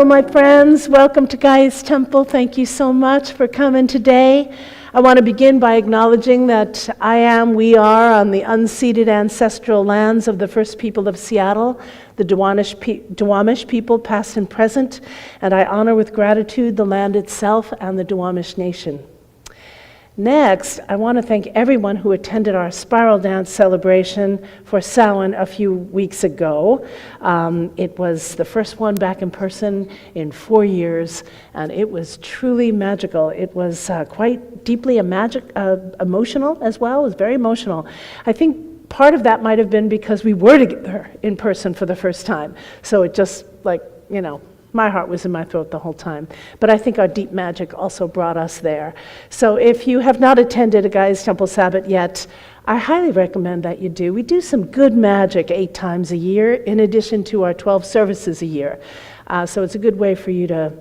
Hello, my friends. Welcome to Gaia's Temple. Thank you so much for coming today. I want to begin by acknowledging that we are on the unceded ancestral lands of the first people of Seattle, the Duwamish people, past and present, and I honor with gratitude the land itself and the Duwamish Nation. Next, I want to thank everyone who attended our spiral dance celebration for Samhain a few weeks ago. It was the first one back in person in 4 years, and it was truly magical. It was quite deeply emotional as well. It was very emotional. I think part of that might have been because we were together in person for the first time. So it just my heart was in my throat the whole time. But I think our deep magic also brought us there. So if you have not attended a Gaia's Temple Sabbath yet, I highly recommend that you do. We do some good magic 8 times a year, in addition to our 12 services a year. So it's a good way for you to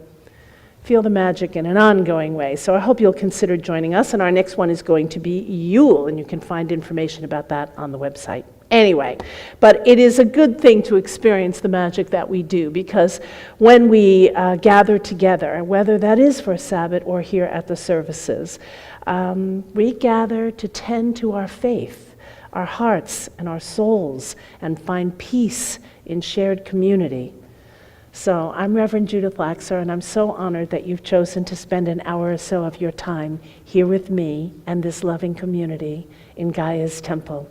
feel the magic in an ongoing way. So I hope you'll consider joining us. And our next one is going to be Yule, and you can find information about that on the website. Anyway, but it is a good thing to experience the magic that we do, because when we gather together, whether that is for Sabbath or here at the services, we gather to tend to our faith, our hearts and our souls, and find peace in shared community. So I'm Reverend Judith Laxer, and I'm so honored that you've chosen to spend an hour or so of your time here with me and this loving community in Gaia's Temple.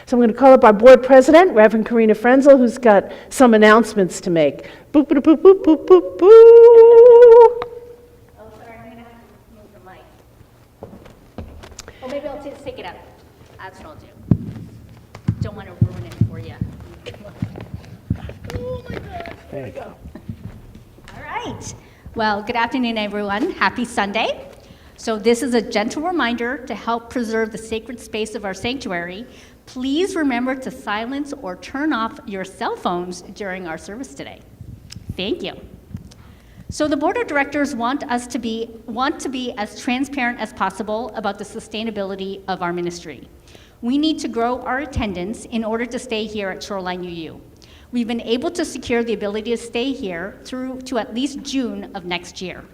So I'm going to call up our board president, Reverend Karina Frenzel, who's got some announcements to make. Boop, boop, boop, boop, boop, boop, boo. Oh, sorry, I'm going to have to move the mic. Oh, maybe I'll just take it out. That's what I'll do. Don't want to ruin it for you. Oh my God. There you go. All right. Well, good afternoon, everyone. Happy Sunday. So this is a gentle reminder to help preserve the sacred space of our sanctuary. Please remember to silence or turn off your cell phones during our service today. Thank you. So the board of directors want to be as transparent as possible about the sustainability of our ministry. We need to grow our attendance in order to stay here at Shoreline UU. We've been able to secure the ability to stay here through to at least June of next year.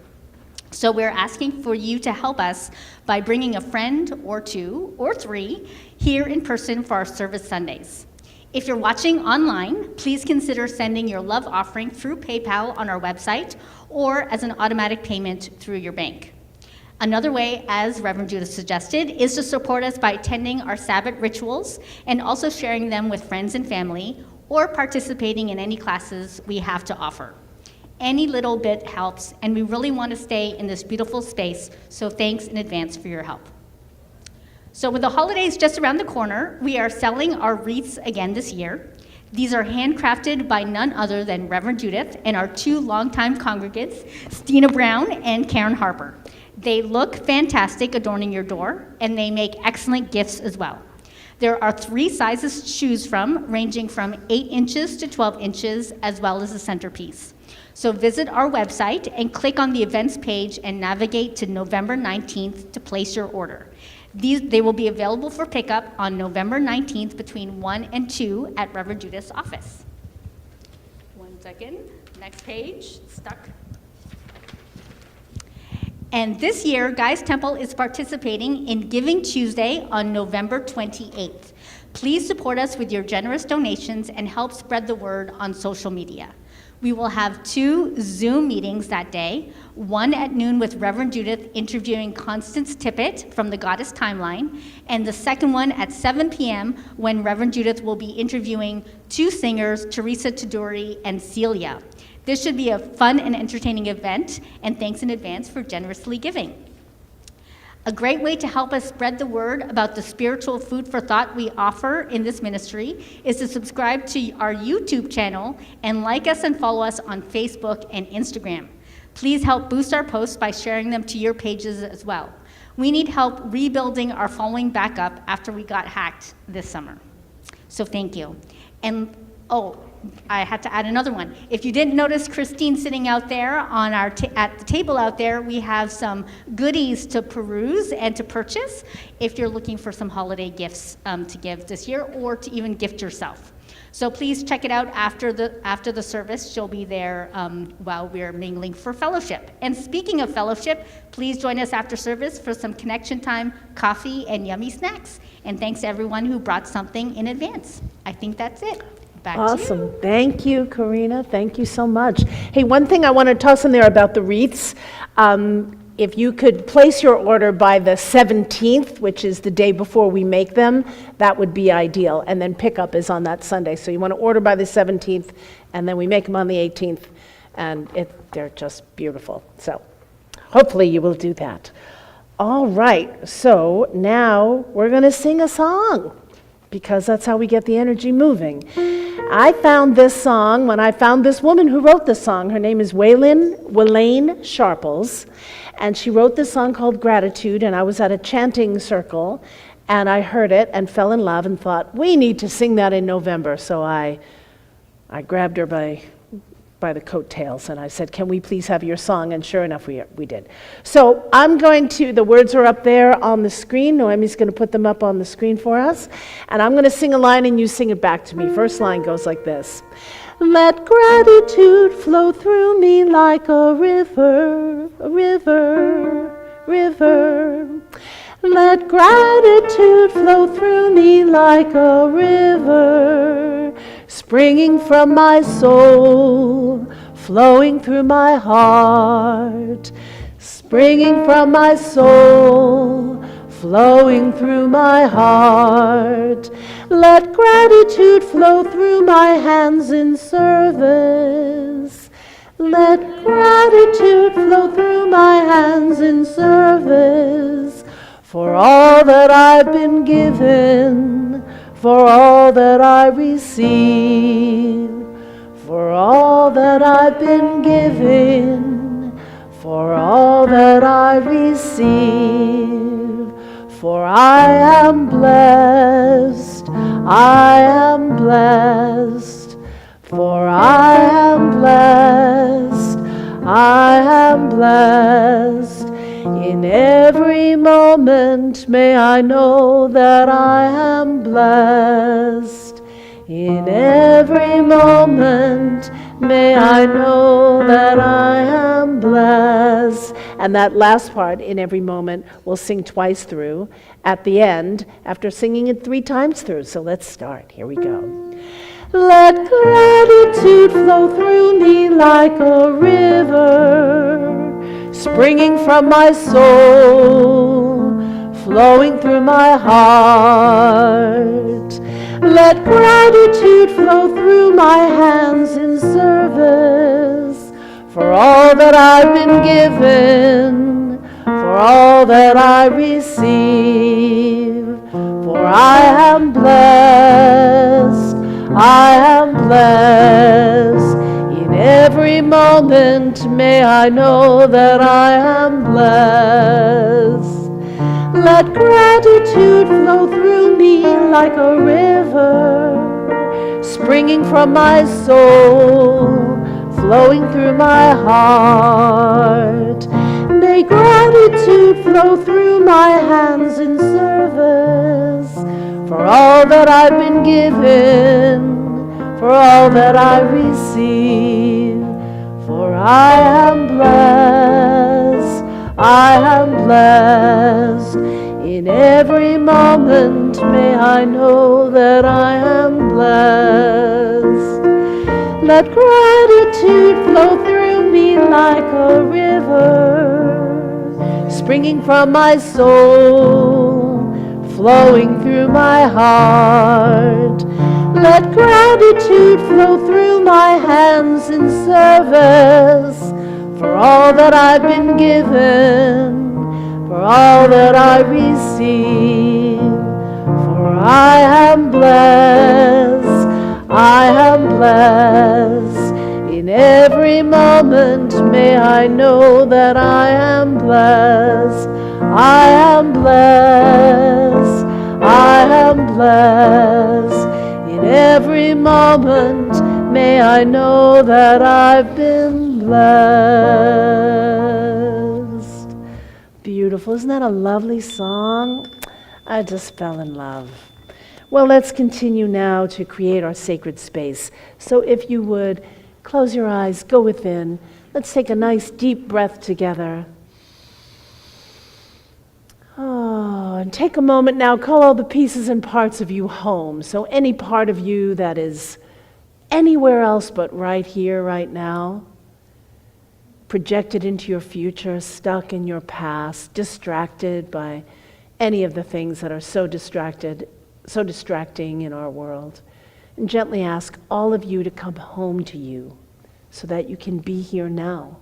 So we're asking for you to help us by bringing a friend or 2 or 3 here in person for our service Sundays. If you're watching online, please consider sending your love offering through PayPal on our website or as an automatic payment through your bank. Another way, as Reverend Judith suggested, is to support us by attending our Sabbath rituals and also sharing them with friends and family, or participating in any classes we have to offer. Any little bit helps, and we really want to stay in this beautiful space, so thanks in advance for your help. So with the holidays just around the corner, we are selling our wreaths again this year. These are handcrafted by none other than Reverend Judith and our 2 longtime congregants, Stina Brown and Karen Harper. They look fantastic adorning your door, and they make excellent gifts as well. There are 3 sizes to choose from, ranging from 8 inches to 12 inches, as well as a centerpiece. So visit our website and click on the events page and navigate to November 19th to place your order. They will be available for pickup on November 19th between 1 and 2 at Reverend Judith's office. 1 second, next page, stuck. And this year, Gaia's Temple is participating in Giving Tuesday on November 28th. Please support us with your generous donations and help spread the word on social media. We will have 2 Zoom meetings that day, one at noon with Reverend Judith interviewing Constance Tippett from the Goddess Timeline, and the second one at 7 p.m. when Reverend Judith will be interviewing 2 singers, Teresa Taduri and Celia. This should be a fun and entertaining event, and thanks in advance for generously giving. A great way to help us spread the word about the spiritual food for thought we offer in this ministry is to subscribe to our YouTube channel and like us and follow us on Facebook and Instagram. Please help boost our posts by sharing them to your pages as well. We need help rebuilding our following back up after we got hacked this summer. So thank you. And I had to add another one. If you didn't notice Christine sitting out there on our at the table out there, we have some goodies to peruse and to purchase if you're looking for some holiday gifts to give this year or to even gift yourself. So please check it out after the service. She'll be there while we're mingling for fellowship. And speaking of fellowship, please join us after service for some connection time, coffee, and yummy snacks. And thanks to everyone who brought something in advance. I think that's it. Back to you. Awesome. Thank you, Karina. Thank you so much. Hey, one thing I want to toss in there about the wreaths. If you could place your order by the 17th, which is the day before we make them, that would be ideal. And then pickup is on that Sunday. So you want to order by the 17th, and then we make them on the 18th, and they're just beautiful. So hopefully you will do that. All right, so now we're going to sing a song, because that's how we get the energy moving. I found this song when I found this woman who wrote this song. Her name is Waylaine Sharples, and she wrote this song called Gratitude, and I was at a chanting circle, and I heard it and fell in love and thought, we need to sing that in November. So I grabbed her by the coattails, and I said, can we please have your song? And sure enough, we did. So the words are up there on the screen. Noemi's going to put them up on the screen for us. And I'm going to sing a line, and you sing it back to me. First line goes like this. Let gratitude flow through me like a river, a river, river. Let gratitude flow through me like a river, springing from my soul, flowing through my heart. Springing from my soul, flowing through my heart. Let gratitude flow through my hands in service. Let gratitude flow through my hands in service. For all that I've been given, for all that I receive, for all that I've been given, for all that I receive. For I am blessed, I am blessed, for I am blessed, I am blessed. In every moment may I know that I am blessed. In every moment may I know that I am blessed. And that last part, in every moment, we'll sing twice through at the end after singing it 3 times through. So let's start. Here we go. Let gratitude flow through me like a river, springing from my soul, flowing through my heart. Let gratitude flow through my hands in service, for all that I've been given, for all that I receive. For I am blessed, I am blessed. In every moment may I know that I am blessed. Let gratitude flow through me like a river, springing from my soul, flowing through my heart. May gratitude flow through my hands in service, for all that I've been given, for all that I receive. For I am blessed, I am blessed. In every moment may I know that I am blessed. Let gratitude flow through me like a river, springing from my soul, flowing through my heart. Let gratitude flow through my hands in service, for all that I've been given, for all that I receive. For I am blessed, I am blessed. In every moment may I know that I am blessed. I am blessed, I am blessed. In every moment may I know that I've been blessed. Beautiful. Isn't that a lovely song? I just fell in love. Well, let's continue now to create our sacred space. So if you would, close your eyes, go within. Let's take a nice deep breath together. Oh, and take a moment now, call all the pieces and parts of you home. So any part of you that is anywhere else but right here, right now, projected into your future, stuck in your past, distracted by any of the things that are so distracting in our world. And gently ask all of you to come home to you so that you can be here now.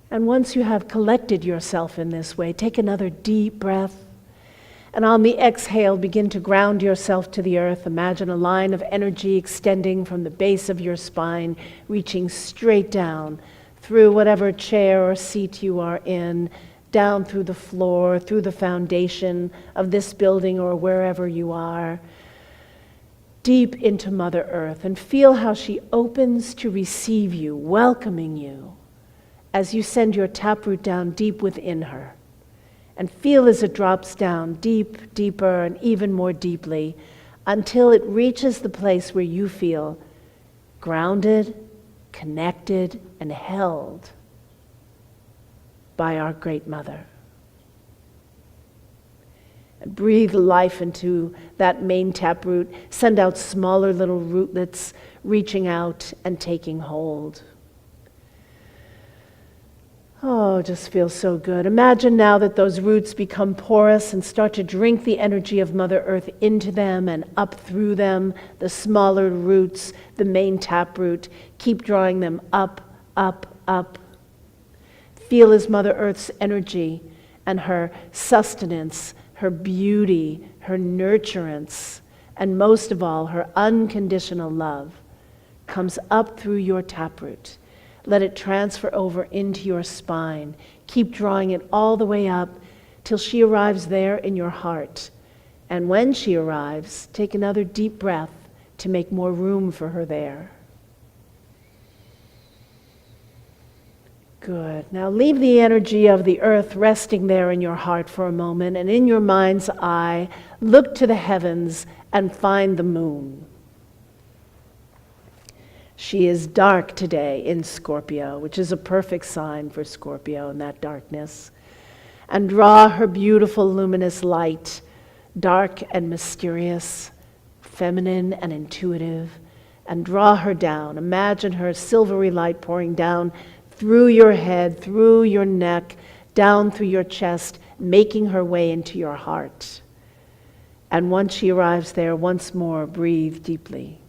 And once you have collected yourself in this way, take another deep breath. And on the exhale, begin to ground yourself to the earth. Imagine a line of energy extending from the base of your spine, reaching straight down through whatever chair or seat you are in, down through the floor, through the foundation of this building or wherever you are, deep into Mother Earth. And feel how she opens to receive you, welcoming you, as you send your taproot down deep within her. And feel as it drops down deep, deeper, and even more deeply until it reaches the place where you feel grounded, connected, and held by our Great Mother. And breathe life into that main taproot. Send out smaller little rootlets reaching out and taking hold. Oh, just feels so good. Imagine now that those roots become porous and start to drink the energy of Mother Earth into them and up through them, the smaller roots, the main taproot. Keep drawing them up, up, up. Feel as Mother Earth's energy and her sustenance, her beauty, her nurturance, and most of all, her unconditional love comes up through your taproot. Let it transfer over into your spine. Keep drawing it all the way up till she arrives there in your heart. And when she arrives, take another deep breath to make more room for her there. Good. Now leave the energy of the earth resting there in your heart for a moment, and in your mind's eye, look to the heavens and find the moon. She is dark today in Scorpio, which is a perfect sign for Scorpio in that darkness. And draw her beautiful luminous light, dark and mysterious, feminine and intuitive, and draw her down. Imagine her silvery light pouring down through your head, through your neck, down through your chest, making her way into your heart. And once she arrives there, once more, breathe deeply.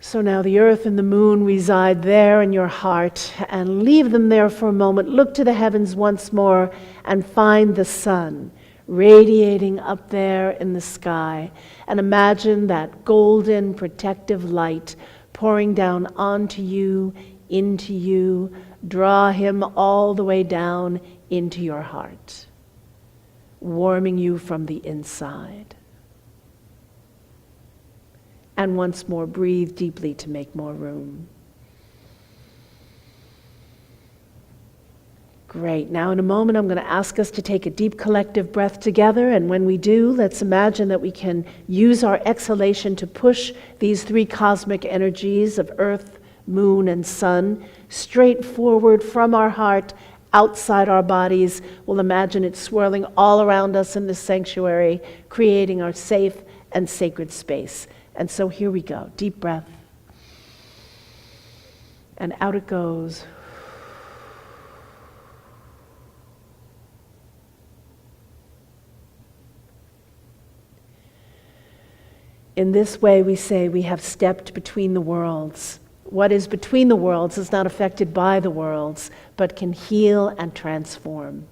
So now the earth and the moon reside there in your heart, and leave them there for a moment. Look to the heavens once more and find the sun radiating up there in the sky. And imagine that golden protective light pouring down onto you, into you. Draw him all the way down into your heart, warming you from the inside. And once more, breathe deeply to make more room. Great. Now in a moment, I'm going to ask us to take a deep collective breath together. And when we do, let's imagine that we can use our exhalation to push these three cosmic energies of earth, moon, and sun straight forward from our heart, outside our bodies. We'll imagine it swirling all around us in this sanctuary, creating our safe and sacred space. And so here we go. Deep breath. And out it goes. In this way, we say we have stepped between the worlds. What is between the worlds is not affected by the worlds, but can heal and transform.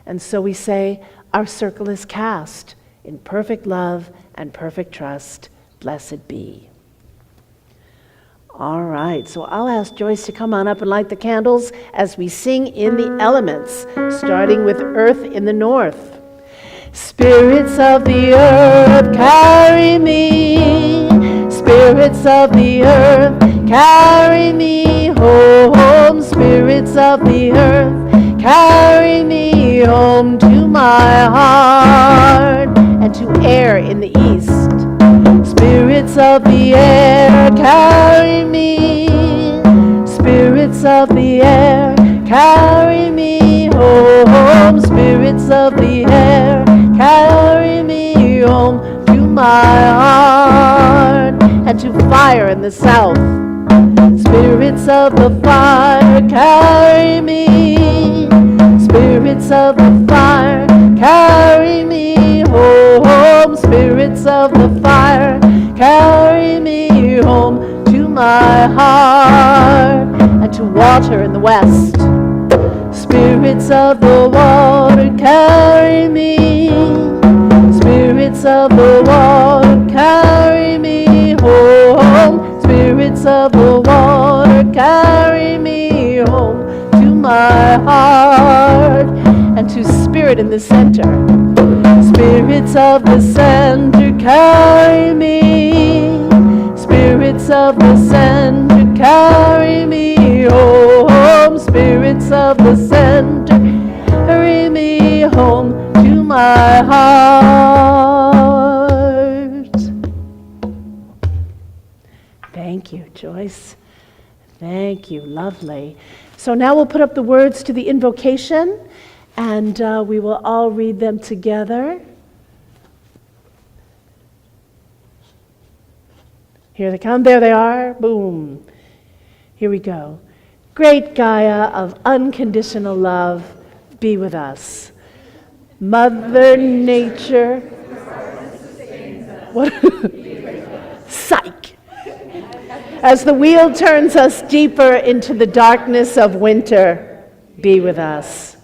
And so we say our circle is cast in perfect love and perfect trust. Blessed be. All right, so I'll ask Joyce to come on up and light the candles as we sing in the elements, starting with earth in the north. Spirits of the earth, carry me. Spirits spirits of the earth, carry me home. Spirits of the earth, carry me home to my heart. And to air in the east. Spirits of the air, carry me. Spirits of the air, carry me home. Spirits of the air, carry me home to my heart. And to fire in the south. Spirits of the fire, carry me. Spirits of the fire, carry me home. Spirits of the fire, carry me home to my heart. And to water in the west. Spirits of the water, carry me. Spirits of the water, carry me home. Spirits of the water, carry me home to my heart. And to spirit in the center. Spirits of the center, carry me. Spirits of the center, carry me home. Spirits of the center, carry me home to my heart. Thank you, Joyce. Thank you, lovely. So now we'll put up the words to the invocation, and we will all read them together. Here they come, there they are, boom. Here we go. Great Gaia of unconditional love, be with us. Mother Nature. What? Psych. As the wheel turns us deeper into the darkness of winter, be with us.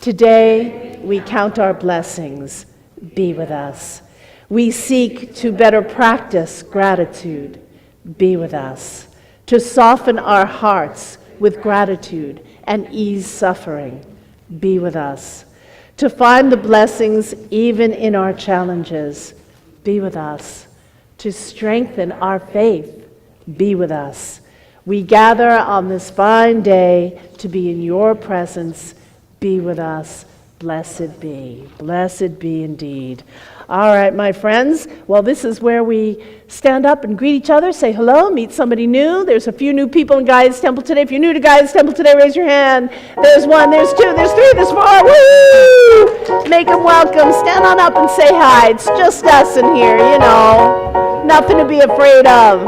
Today, we count our blessings, be with us. We seek to better practice gratitude, be with us. To soften our hearts with gratitude and ease suffering, be with us. To find the blessings even in our challenges, be with us. To strengthen our faith, be with us. We gather on this fine day to be in your presence, be with us. Blessed be indeed. All right, my friends. Well, this is where we stand up and greet each other, say hello, meet somebody new. There's a few new people in Gaia's Temple today. If you're new to Gaia's Temple today, raise your hand. There's one, there's two, there's three, there's four. Woo! Make them welcome. Stand on up and say hi. It's just us in here, you know. Nothing to be afraid of.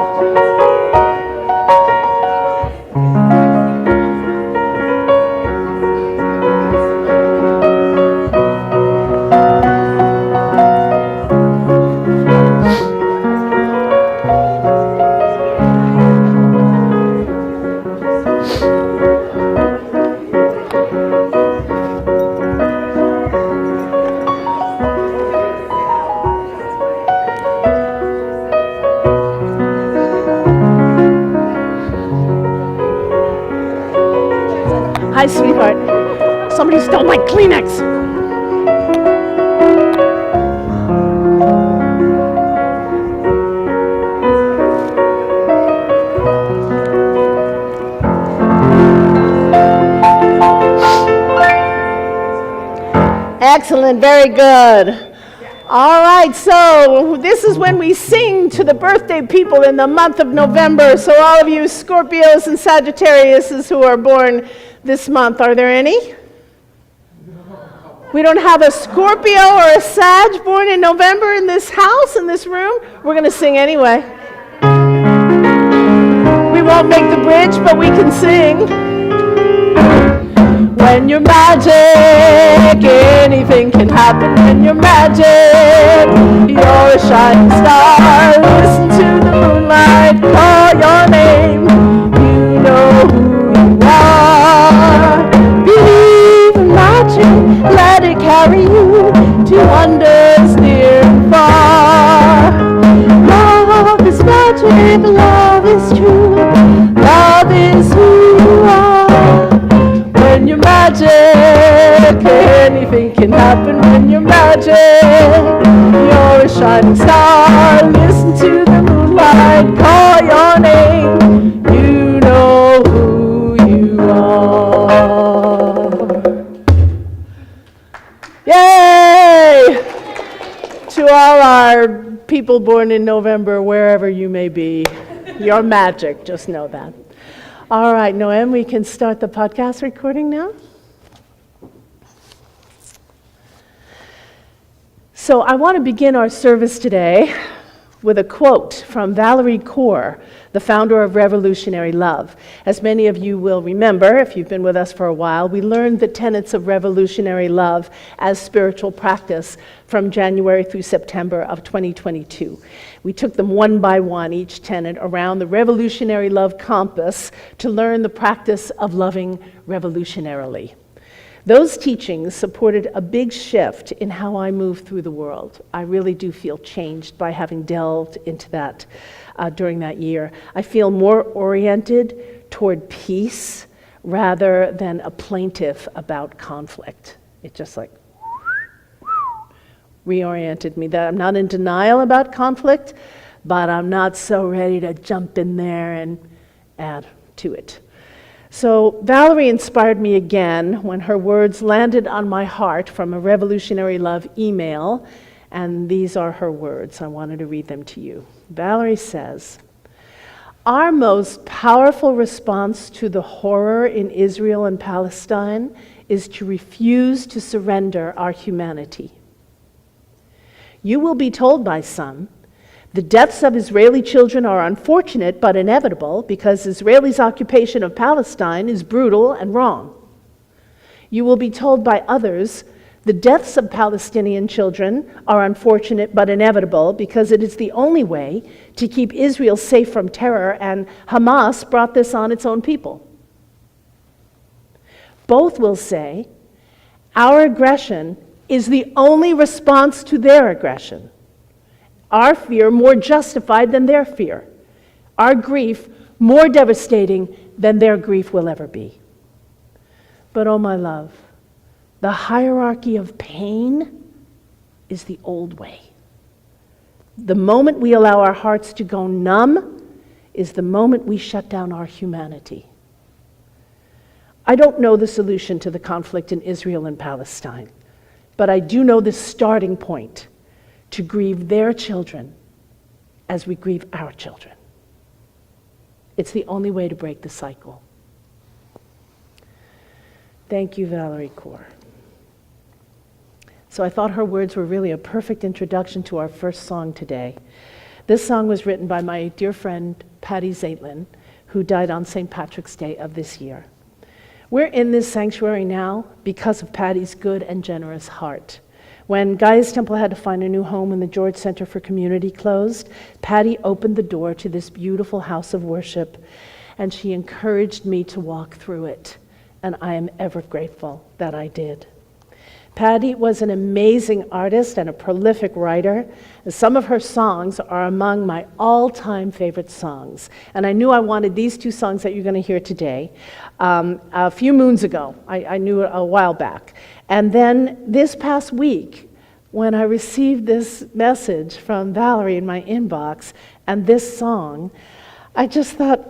Hi, sweetheart. Somebody stole my Kleenex. Excellent, very good. All right, so this is when we sing to the birthday people in the month of November. So all of you Scorpios and Sagittariuses who are born this month, are there any? We don't have a Scorpio or a Sag born in November in this house, in this room? We're going to sing anyway. We won't make the bridge, but we can sing. When you're magic, anything can happen. When you're magic, you're a shining star. Listen to the moonlight, call your name. You know who you are. Believe in magic, let it carry you to wonders near and far. Love is magic, love is true. Love is who you are. When you're magic, anything can happen. When you're magic, you're a shining star. Listen to the moonlight, call your people born in November, wherever you may be, you're magic, just know that. All right, Noem, we can start the podcast recording now. So I want to begin our service today with a quote from Valerie Kaur, the founder of Revolutionary Love. As many of you will remember, if you've been with us for a while, we learned the tenets of Revolutionary Love as spiritual practice from January through September of 2022. We took them one by one, each tenet, around the Revolutionary Love compass to learn the practice of loving revolutionarily. Those teachings supported a big shift in how I move through the world. I really do feel changed by having delved into that during that year. I feel more oriented toward peace rather than a plaintiff about conflict. It just like reoriented me that I'm not in denial about conflict, but I'm not so ready to jump in there and add to it. So Valerie inspired me again when her words landed on my heart from a Revolutionary Love email, and these are her words. I wanted to read them to you. Valerie says, "Our most powerful response to the horror in Israel and Palestine is to refuse to surrender our humanity. You will be told by some, the deaths of Israeli children are unfortunate but inevitable because Israel's occupation of Palestine is brutal and wrong. You will be told by others, the deaths of Palestinian children are unfortunate but inevitable because it is the only way to keep Israel safe from terror, and Hamas brought this on its own people. Both will say, our aggression is the only response to their aggression. Our fear more justified than their fear. Our grief more devastating than their grief will ever be. But oh my love, the hierarchy of pain is the old way. The moment we allow our hearts to go numb is the moment we shut down our humanity. I don't know the solution to the conflict in Israel and Palestine, but I do know the starting point to grieve their children as we grieve our children. It's the only way to break the cycle." Thank you, Valerie Kaur. So I thought her words were really a perfect introduction to our first song today. This song was written by my dear friend Patty Zaitlin, who died on St. Patrick's Day of this year. We're in this sanctuary now because of Patty's good and generous heart. When Gaia's Temple had to find a new home when the George Center for Community closed, Patty opened the door to this beautiful house of worship, and she encouraged me to walk through it, and I am ever grateful that I did. Patty was an amazing artist and a prolific writer. Some of her songs are among my all-time favorite songs, and I knew I wanted these two songs that you're going to hear today a few moons ago. I knew it a while back. And then this past week, when I received this message from Valerie in my inbox and this song, I just thought,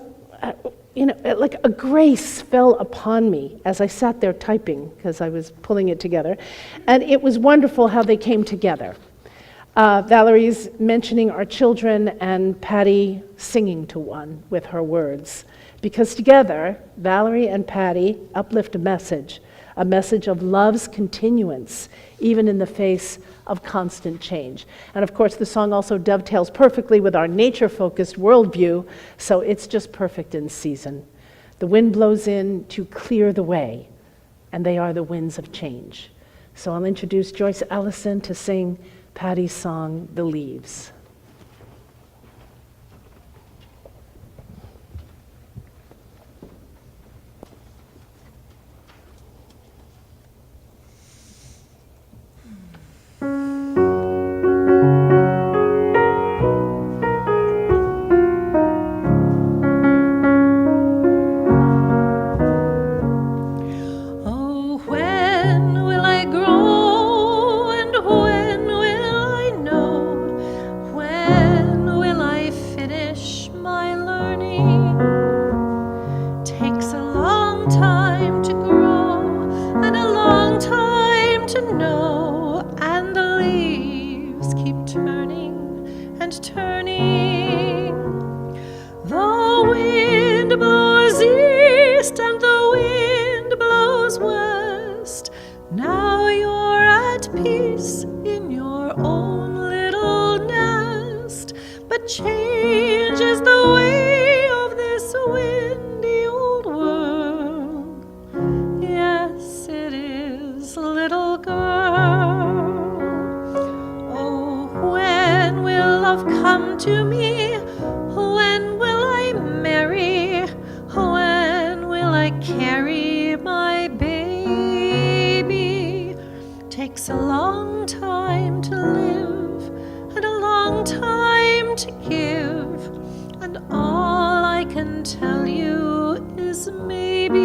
like a grace fell upon me as I sat there typing, because I was pulling it together. And it was wonderful how they came together. Valerie's mentioning our children and Patty singing to one with her words. Because together, Valerie and Patty uplift a message of love's continuance, even in the face of constant change. And of course, the song also dovetails perfectly with our nature-focused worldview, so it's just perfect in season. The wind blows in to clear the way, and they are the winds of change. So I'll introduce Joyce Allison to sing Patty's song, The Leaves. When will I grow, and when will I know turning. The wind blows east and the wind blows west. Now you're at peace in your own little nest. But change is the way of this windy old world. Yes, it is, little girl. Oh, when will love come to me? When will I marry? When will I carry my baby? Takes a long time to live and a long time to give, and all I can tell you is maybe.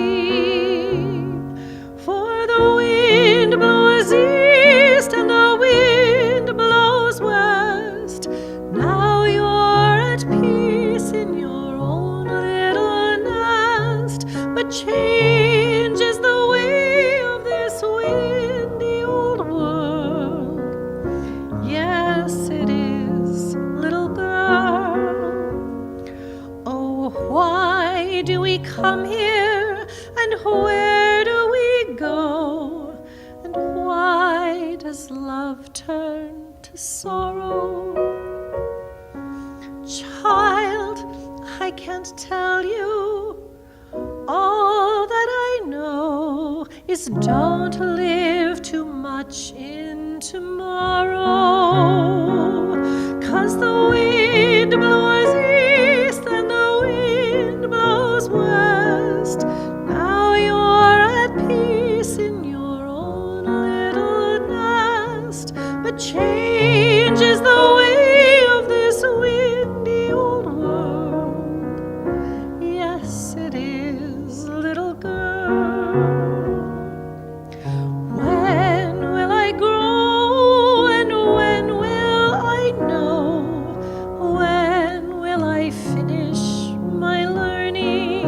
For the wind blows east and the wind blows west. Now you're at peace in your own little nest. But change is the way of this windy old world. Yes, it is, little girl. Oh, why do we come here, and where do we go? And why does love turn to sorrow? Child, I can't tell you. All that I know is don't live too much in tomorrow. 'Cause the wind blows east and the wind blows west. Now you're at peace in your own little nest. But change is the way of this windy old world. Yes, it is, little girl. When will I grow, and when will I know? When will I finish my learning?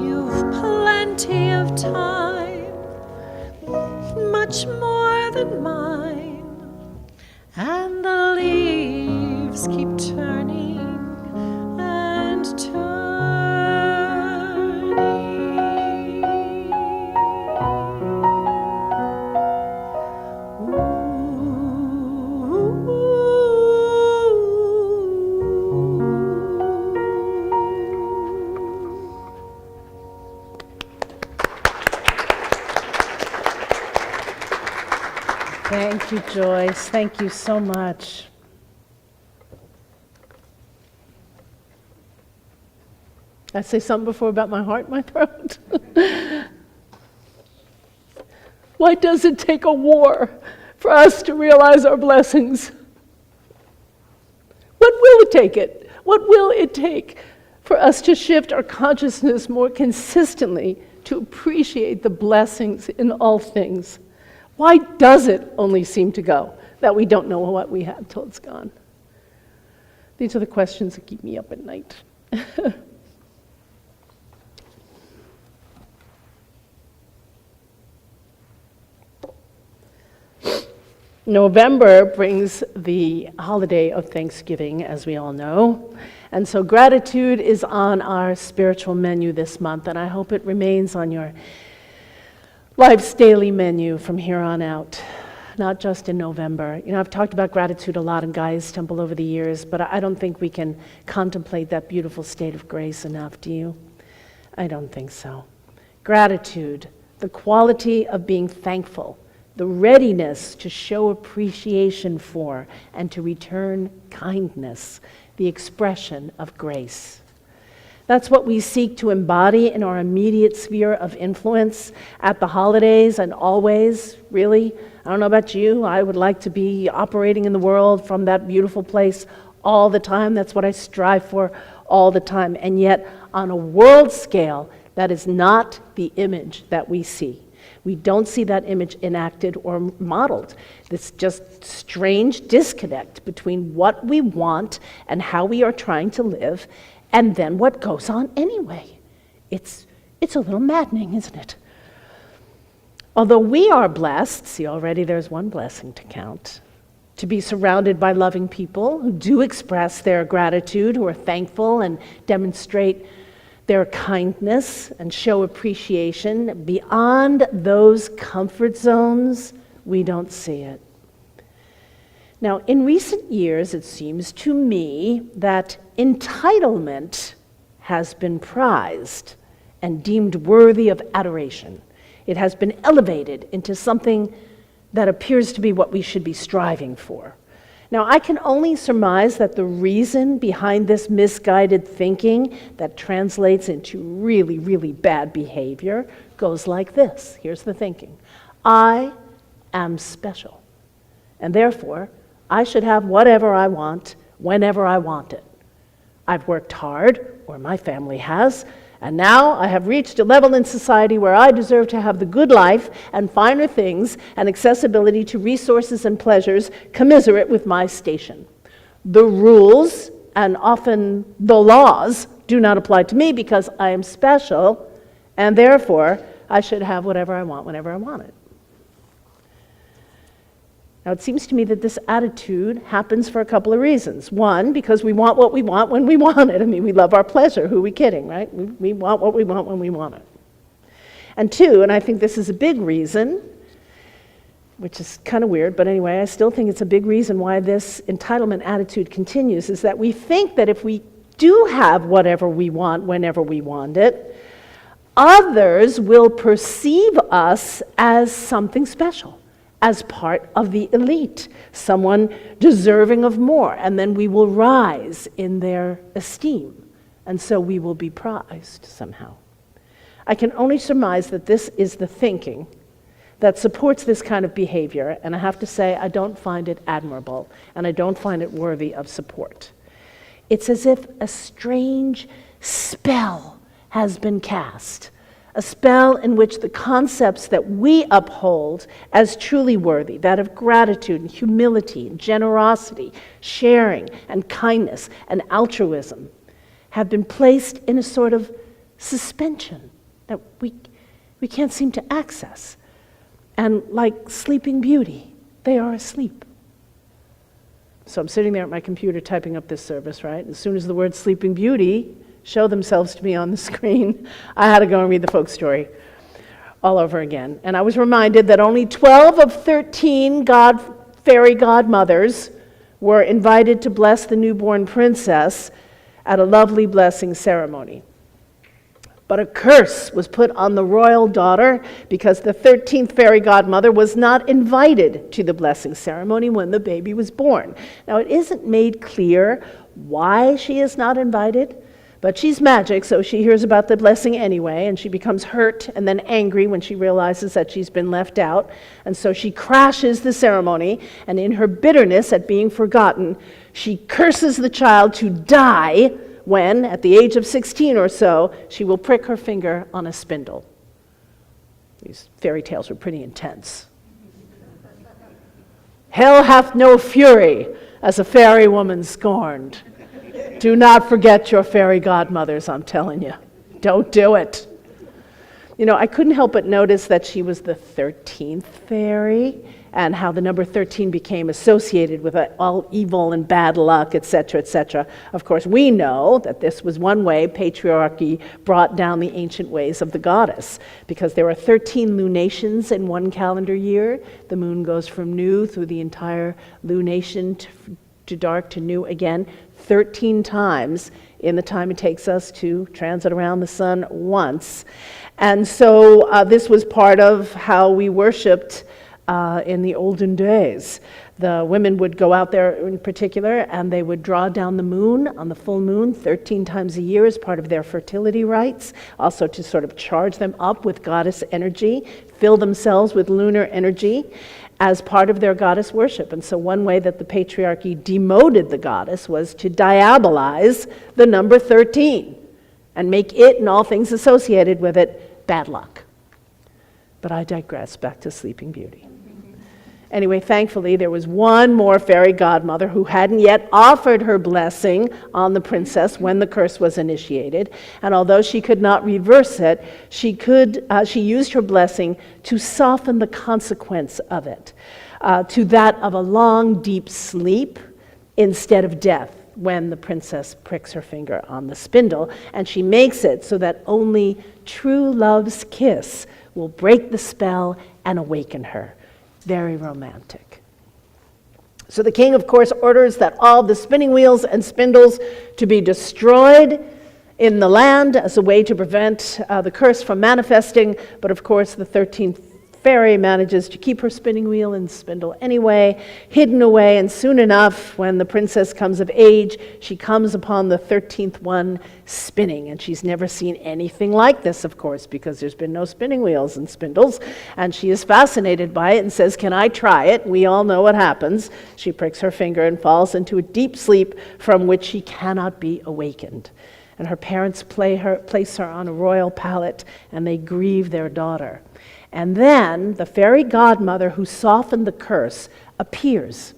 You've plenty of time, much more than mine, and the leaves keep turning and Thank you, Joyce. Thank you so much. I say something before about my heart, my throat. Why does it take a war for us to realize our blessings? What will it take it? What will it take for us to shift our consciousness more consistently to appreciate the blessings in all things? Why does it only seem to go that we don't know what we have till it's gone? These are the questions that keep me up at night. November brings the holiday of Thanksgiving, as we all know. And so gratitude is on our spiritual menu this month, and I hope it remains on your life's daily menu from here on out, not just in November. You know, I've talked about gratitude a lot in Gaia's Temple over the years, but I don't think we can contemplate that beautiful state of grace enough, do you? I don't think so. Gratitude, the quality of being thankful, the readiness to show appreciation for and to return kindness, the expression of grace. That's what we seek to embody in our immediate sphere of influence at the holidays and always, really. I don't know about you, I would like to be operating in the world from that beautiful place all the time. That's what I strive for all the time. And yet, on a world scale, that is not the image that we see. We don't see that image enacted or modeled. This just strange disconnect between what we want and how we are trying to live, and then what goes on anyway. It's a little maddening, isn't it? Although we are blessed, see already there's one blessing to count, to be surrounded by loving people who do express their gratitude, who are thankful and demonstrate their kindness and show appreciation. Beyond those comfort zones, we don't see it. Now, in recent years, it seems to me that entitlement has been prized and deemed worthy of adoration. It has been elevated into something that appears to be what we should be striving for. Now, I can only surmise that the reason behind this misguided thinking that translates into really, really bad behavior goes like this. Here's the thinking. I am special, and therefore, I should have whatever I want, whenever I want it. I've worked hard, or my family has, and now I have reached a level in society where I deserve to have the good life and finer things and accessibility to resources and pleasures commiserate with my station. The rules, and often the laws, do not apply to me because I am special, and therefore I should have whatever I want whenever I want it. Now, it seems to me that this attitude happens for a couple of reasons. One, because we want what we want when we want it. I mean, we love our pleasure. Who are we kidding, right? We want what we want when we want it. And two, and I think this is a big reason, which is kind of weird, but anyway, I still think it's a big reason why this entitlement attitude continues, is that we think that if we do have whatever we want whenever we want it, others will perceive us as something special, as part of the elite, someone deserving of more, and then we will rise in their esteem, and so we will be prized somehow. I can only surmise that this is the thinking that supports this kind of behavior, and I have to say I don't find it admirable, and I don't find it worthy of support. It's as if a strange spell has been cast, a spell in which the concepts that we uphold as truly worthy, that of gratitude and humility and generosity, sharing and kindness and altruism, have been placed in a sort of suspension that we can't seem to access. And like Sleeping Beauty, they are asleep. So I'm sitting there at my computer typing up this service, right? As soon as the word Sleeping Beauty show themselves to me on the screen, I had to go and read the folk story all over again. And I was reminded that only 12 of 13 fairy godmothers were invited to bless the newborn princess at a lovely blessing ceremony. But a curse was put on the royal daughter because the 13th fairy godmother was not invited to the blessing ceremony when the baby was born. Now, it isn't made clear why she is not invited, but she's magic, so she hears about the blessing anyway, and she becomes hurt and then angry when she realizes that she's been left out. And so she crashes the ceremony, and in her bitterness at being forgotten, she curses the child to die when, at the age of 16 or so, she will prick her finger on a spindle. These fairy tales were pretty intense. Hell hath no fury as a fairy woman scorned. Do not forget your fairy godmothers, I'm telling you. Don't do it. You know, I couldn't help but notice that she was the 13th fairy, and how the number 13 became associated with all evil and bad luck, etc., etc. Of course, we know that this was one way patriarchy brought down the ancient ways of the goddess, because there are 13 lunations in one calendar year. The moon goes from new through the entire lunation to dark to new again, 13 times in the time it takes us to transit around the sun once. And so this was part of how we worshipped in the olden days. The women would go out there in particular, and they would draw down the moon on the full moon 13 times a year as part of their fertility rites, also to sort of charge them up with goddess energy, fill themselves with lunar energy as part of their goddess worship. And so one way that the patriarchy demoted the goddess was to diabolize the number 13 and make it and all things associated with it bad luck. But I digress, back to Sleeping Beauty. Anyway, thankfully, there was one more fairy godmother who hadn't yet offered her blessing on the princess when the curse was initiated. And although she could not reverse it, she used her blessing to soften the consequence of it. to that of a long, deep sleep instead of death when the princess pricks her finger on the spindle, and she makes it so that only true love's kiss will break the spell and awaken her. Very romantic. So the king, of course, orders that all the spinning wheels and spindles to be destroyed in the land as a way to prevent the curse from manifesting, but of course the 13th fairy manages to keep her spinning wheel and spindle anyway, hidden away, and soon enough, when the princess comes of age, she comes upon the 13th one spinning, and she's never seen anything like this, of course, because there's been no spinning wheels and spindles, and she is fascinated by it and says, "Can I try it?" We all know what happens. She pricks her finger and falls into a deep sleep from which she cannot be awakened. And her parents place her on a royal pallet, and they grieve their daughter. And then the fairy godmother who softened the curse appears.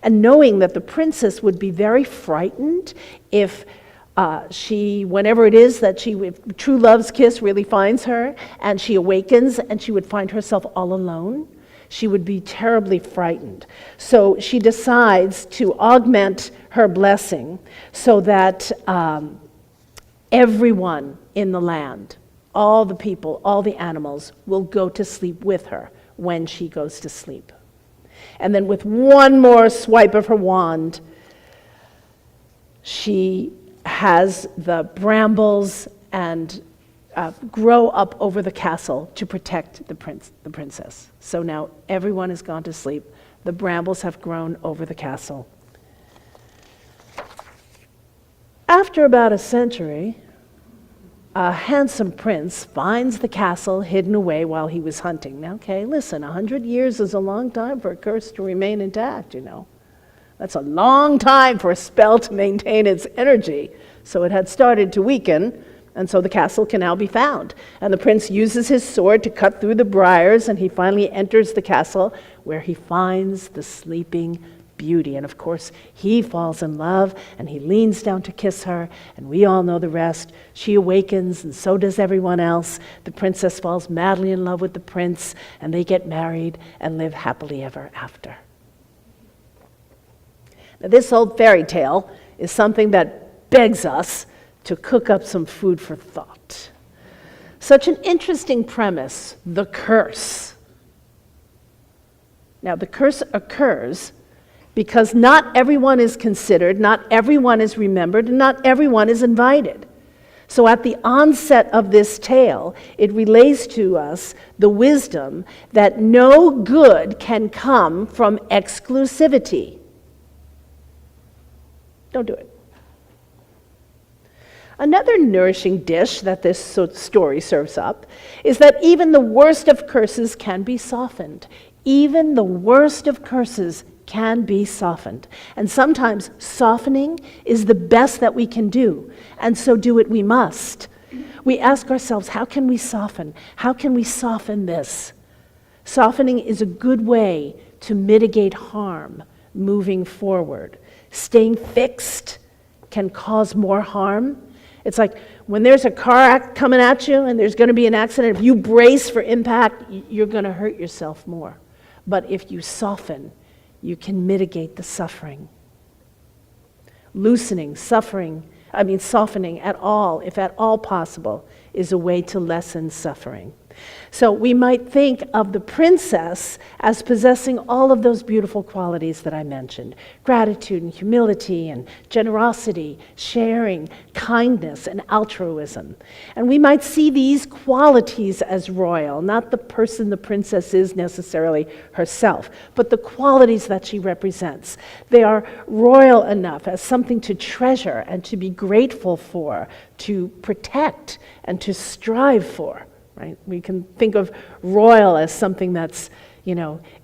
And knowing that the princess would be very frightened if whenever it is that if true love's kiss really finds her, and she awakens and she would find herself all alone, she would be terribly frightened. So she decides to augment her blessing so that everyone in the land, all the people, all the animals, will go to sleep with her when she goes to sleep. And then with one more swipe of her wand, she has the brambles and grow up over the castle to protect the princess. So now everyone has gone to sleep. The brambles have grown over the castle. After about a century, a handsome prince finds the castle hidden away while he was hunting. Now, okay, listen, 100 years is a long time for a curse to remain intact, you know. That's a long time for a spell to maintain its energy. So it had started to weaken, and so the castle can now be found. And the prince uses his sword to cut through the briars, and he finally enters the castle where he finds the sleeping beauty. And of course, he falls in love, and he leans down to kiss her, and we all know the rest. She awakens, and so does everyone else. The princess falls madly in love with the prince, and they get married and live happily ever after. Now, this old fairy tale is something that begs us to cook up some food for thought. Such an interesting premise, the curse. Now, the curse occurs because not everyone is considered, not everyone is remembered, and not everyone is invited. So at the onset of this tale, it relays to us the wisdom that no good can come from exclusivity. Don't do it. Another nourishing dish that this story serves up is that even the worst of curses can be softened. Even the worst of curses can be softened. And sometimes softening is the best that we can do, and so do it we must. We ask ourselves, how can we soften? How can we soften this? Softening is a good way to mitigate harm moving forward. Staying fixed can cause more harm. It's like when there's a car coming at you and there's going to be an accident, if you brace for impact, you're going to hurt yourself more. But if you soften, you can mitigate the suffering. Softening at all, if at all possible, is a way to lessen suffering. So we might think of the princess as possessing all of those beautiful qualities that I mentioned: gratitude and humility and generosity, sharing, kindness, and altruism. And we might see these qualities as royal, not the person the princess is necessarily herself, but the qualities that she represents. They are royal enough as something to treasure and to be grateful for, to protect and to strive for. Right? We can think of royal as something that's,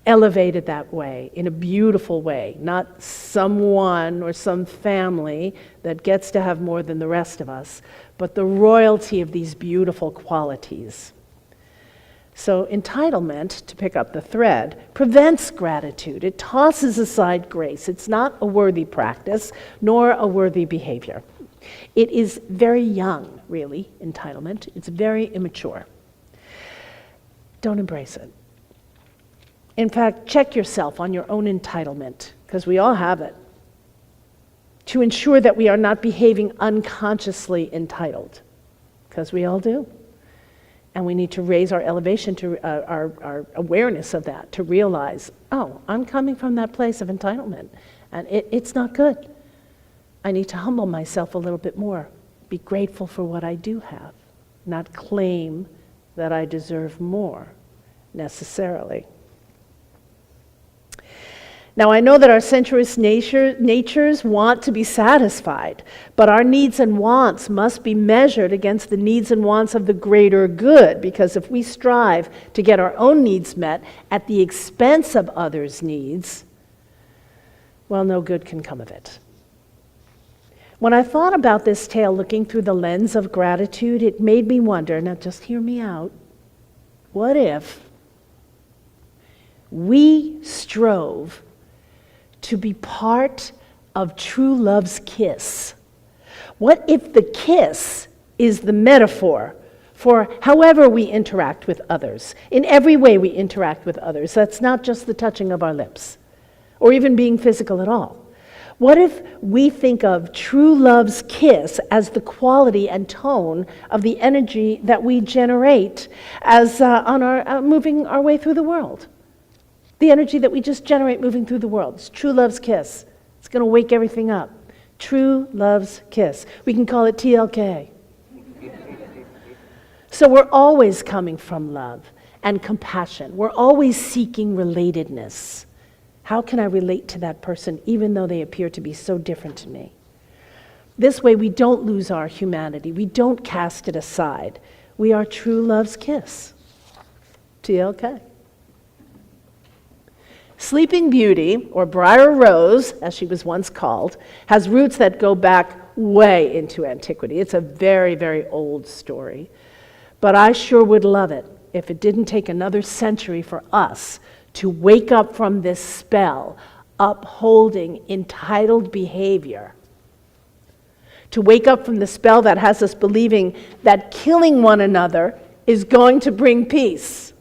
elevated that way, in a beautiful way, not someone or some family that gets to have more than the rest of us, but the royalty of these beautiful qualities. So entitlement, to pick up the thread, prevents gratitude. It tosses aside grace. It's not a worthy practice, nor a worthy behavior. It is very young, really, entitlement. It's very immature. Don't embrace it. In fact, check yourself on your own entitlement, because we all have it, to ensure that we are not behaving unconsciously entitled, because we all do. And we need to raise our elevation to our awareness of that, to realize, oh, I'm coming from that place of entitlement, and it's not good. I need to humble myself a little bit more, be grateful for what I do have, not claim that I deserve more necessarily. Now, I know that our sensuous natures want to be satisfied, but our needs and wants must be measured against the needs and wants of the greater good, because if we strive to get our own needs met at the expense of others' needs, well, no good can come of it. When I thought about this tale looking through the lens of gratitude, it made me wonder, now just hear me out, what if we strove to be part of true love's kiss? What if the kiss is the metaphor for however we interact with others, in every way we interact with others? That's not just the touching of our lips, or even being physical at all. What if we think of true love's kiss as the quality and tone of the energy that we generate as on our moving our way through the world? The energy that we just generate moving through the world. It's true love's kiss. It's going to wake everything up. True love's kiss. We can call it TLK. So we're always coming from love and compassion. We're always seeking relatedness. How can I relate to that person even though they appear to be so different to me? This way we don't lose our humanity. We don't cast it aside. We are true love's kiss. TLK. Sleeping Beauty, or Briar Rose, as she was once called, has roots that go back way into antiquity. It's a very, very old story. But I sure would love it if it didn't take another century for us to wake up from this spell, upholding entitled behavior. To wake up from the spell that has us believing that killing one another is going to bring peace.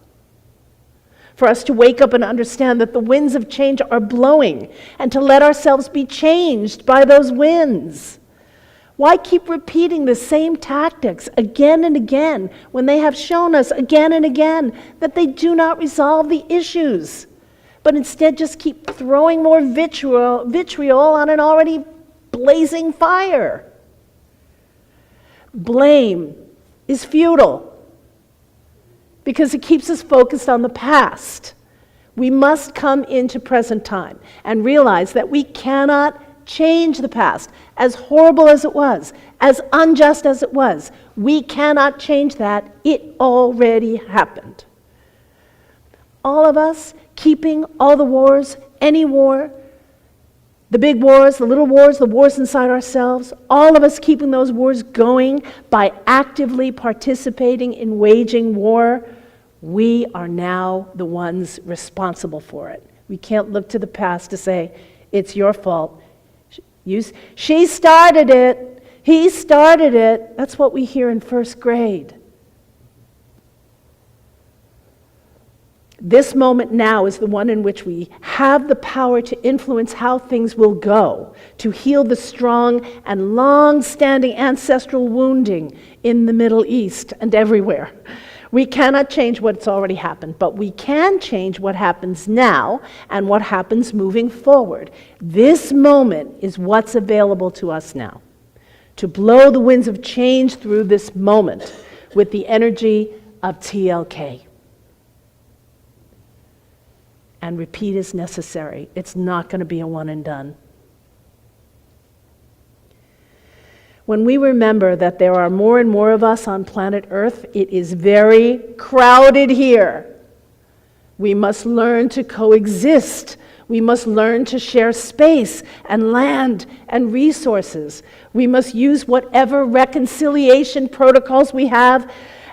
For us to wake up and understand that the winds of change are blowing, and to let ourselves be changed by those winds. Why keep repeating the same tactics again and again when they have shown us again and again that they do not resolve the issues, but instead just keep throwing more vitriol on an already blazing fire? Blame is futile because it keeps us focused on the past. We must come into present time and realize that we cannot change the past. As horrible as it was, as unjust as it was, we cannot change that. It already happened. All of us keeping all the wars, any war, the big wars, the little wars, the wars inside ourselves, all of us keeping those wars going by actively participating in waging war, we are now the ones responsible for it. We can't look to the past to say, it's your fault. She started it. He started it. That's what we hear in first grade. This moment now is the one in which we have the power to influence how things will go, to heal the strong and long-standing ancestral wounding in the Middle East and everywhere. We cannot change what's already happened, but we can change what happens now and what happens moving forward. This moment is what's available to us now, to blow the winds of change through this moment with the energy of TLK. And repeat is necessary. It's not going to be a one and done. When we remember that there are more and more of us on planet Earth, it is very crowded here. We must learn to coexist. We must learn to share space and land and resources. We must use whatever reconciliation protocols we have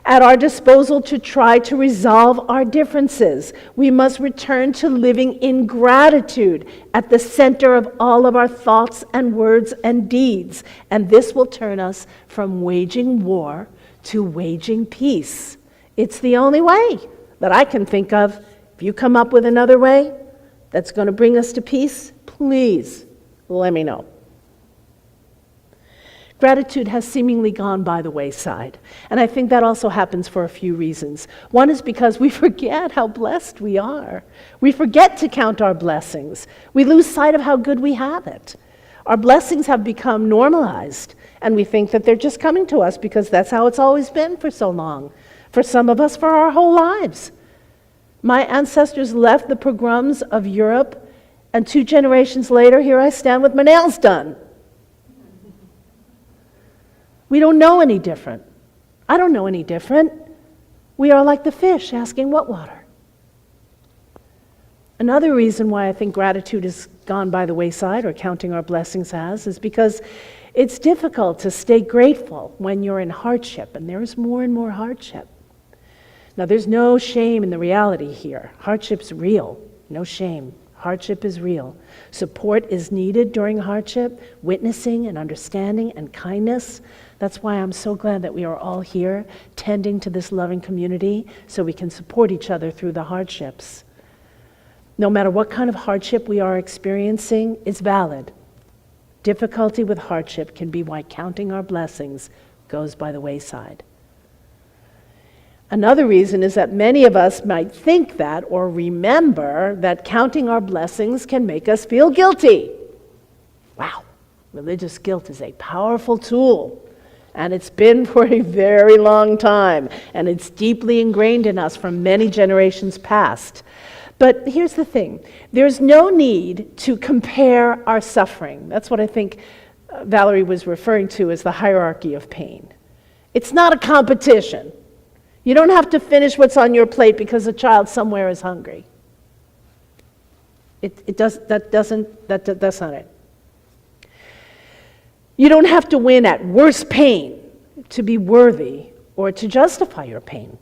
at our disposal to try to resolve our differences. We must return to living in gratitude at the center of all of our thoughts and words and deeds. And this will turn us from waging war to waging peace. It's the only way that I can think of If you come up with another way that's going to bring us to peace, please let me know. Gratitude has seemingly gone by the wayside, and I think that also happens for a few reasons. One is because we forget how blessed we are. We forget to count our blessings. We lose sight of how good we have it. Our blessings have become normalized, and we think that they're just coming to us because that's how it's always been for so long. For some of us, for our whole lives. My ancestors left the pogroms of Europe, and 2 generations later, here I stand with my nails done. We don't know any different. I don't know any different. We are like the fish asking what water? Another reason why I think gratitude has gone by the wayside, or counting our blessings has, is because it's difficult to stay grateful when you're in hardship, and there is more and more hardship. Now, there's no shame in the reality here. Hardship's real. No shame. Hardship is real. Support is needed during hardship, witnessing and understanding and kindness. That's why I'm so glad that we are all here tending to this loving community so we can support each other through the hardships. No matter what kind of hardship we are experiencing, it's valid. Difficulty with hardship can be why counting our blessings goes by the wayside. Another reason is that many of us might think that or remember that counting our blessings can make us feel guilty. Wow, religious guilt is a powerful tool. And it's been for a very long time, and it's deeply ingrained in us from many generations past. But here's the thing, there's no need to compare our suffering. That's what I think Valerie was referring to as the hierarchy of pain. It's not a competition. You don't have to finish what's on your plate because a child somewhere is hungry. That's not it. You don't have to win at worse pain to be worthy or to justify your pain.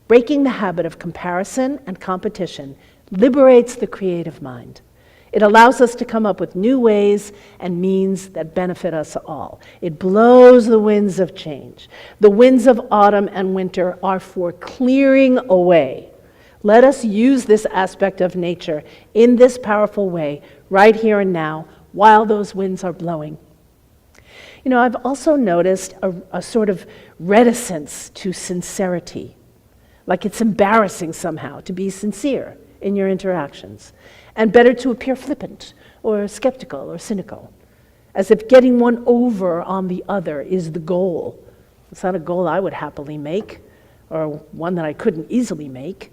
Breaking the habit of comparison and competition liberates the creative mind. It allows us to come up with new ways and means that benefit us all. It blows the winds of change. The winds of autumn and winter are for clearing away. Let us use this aspect of nature in this powerful way, right here and now, while those winds are blowing. You know, I've also noticed a sort of reticence to sincerity. Like it's embarrassing somehow to be sincere in your interactions, and better to appear flippant or skeptical or cynical, as if getting one over on the other is the goal. It's not a goal I would happily make, or one that I couldn't easily make.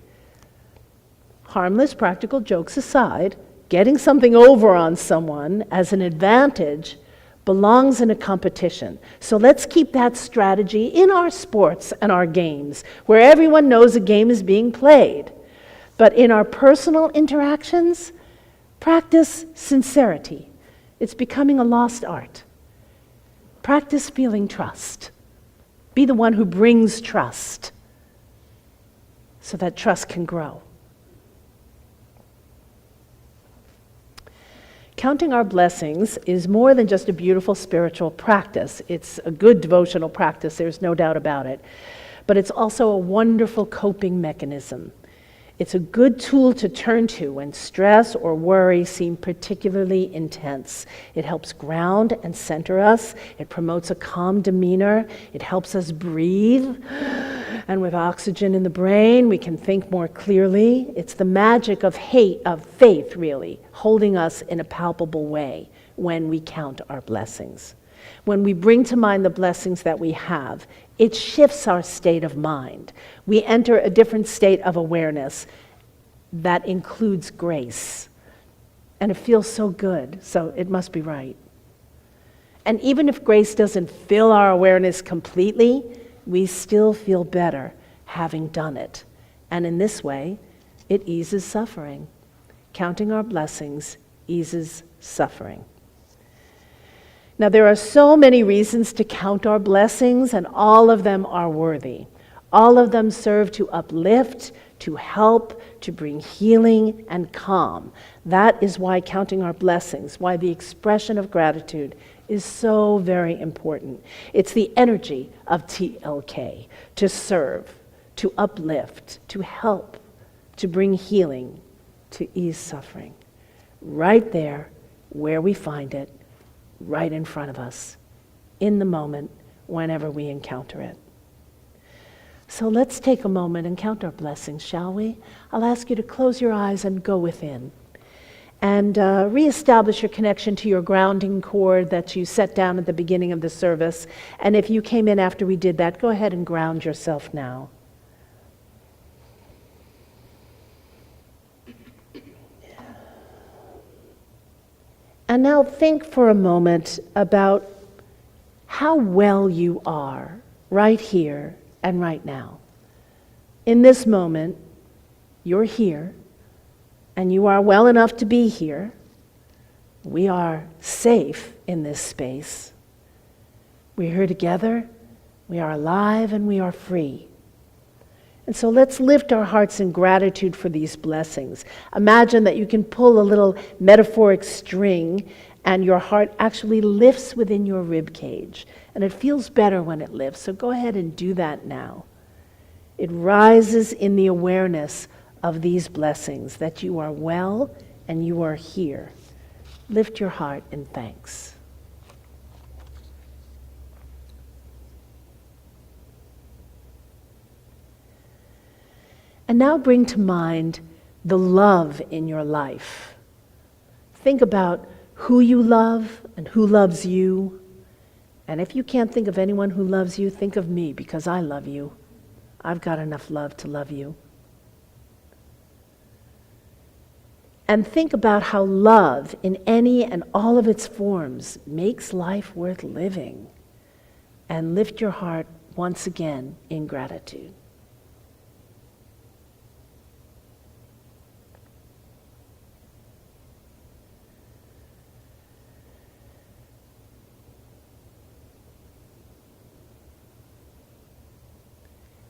Harmless practical jokes aside, getting something over on someone as an advantage belongs in a competition. So let's keep that strategy in our sports and our games, where everyone knows a game is being played. But in our personal interactions, practice sincerity. It's becoming a lost art. Practice feeling trust. Be the one who brings trust so that trust can grow. Counting our blessings is more than just a beautiful spiritual practice. It's a good devotional practice, there's no doubt about it. But it's also a wonderful coping mechanism. It's a good tool to turn to when stress or worry seem particularly intense. It helps ground and center us. It promotes a calm demeanor. It helps us breathe. And with oxygen in the brain, we can think more clearly. It's the magic of faith, really, holding us in a palpable way when we count our blessings. When we bring to mind the blessings that we have, it shifts our state of mind. We enter a different state of awareness that includes grace. And it feels so good, so it must be right. And even if grace doesn't fill our awareness completely, we still feel better having done it. And in this way, it eases suffering. Counting our blessings eases suffering. Now, there are so many reasons to count our blessings, and all of them are worthy. All of them serve to uplift, to help, to bring healing and calm. That is why counting our blessings, why the expression of gratitude is so very important. It's the energy of TLK, to serve, to uplift, to help, to bring healing, to ease suffering. Right there, where we find it, right in front of us, in the moment, whenever we encounter it. So let's take a moment and count our blessings, shall we? I'll ask you to close your eyes and go within. And reestablish your connection to your grounding cord that you set down at the beginning of the service. And if you came in after we did that, go ahead and ground yourself now. And now think for a moment about how well you are right here and right now. In this moment, you're here, and you are well enough to be here. We are safe in this space. We're here together, we are alive, and we are free. And so let's lift our hearts in gratitude for these blessings. Imagine that you can pull a little metaphoric string and your heart actually lifts within your rib cage. And it feels better when it lifts, so go ahead and do that now. It rises in the awareness of these blessings, that you are well and you are here. Lift your heart in thanks. And now bring to mind the love in your life. Think about who you love and who loves you. And if you can't think of anyone who loves you, think of me, because I love you. I've got enough love to love you. And think about how love in any and all of its forms makes life worth living. And lift your heart once again in gratitude.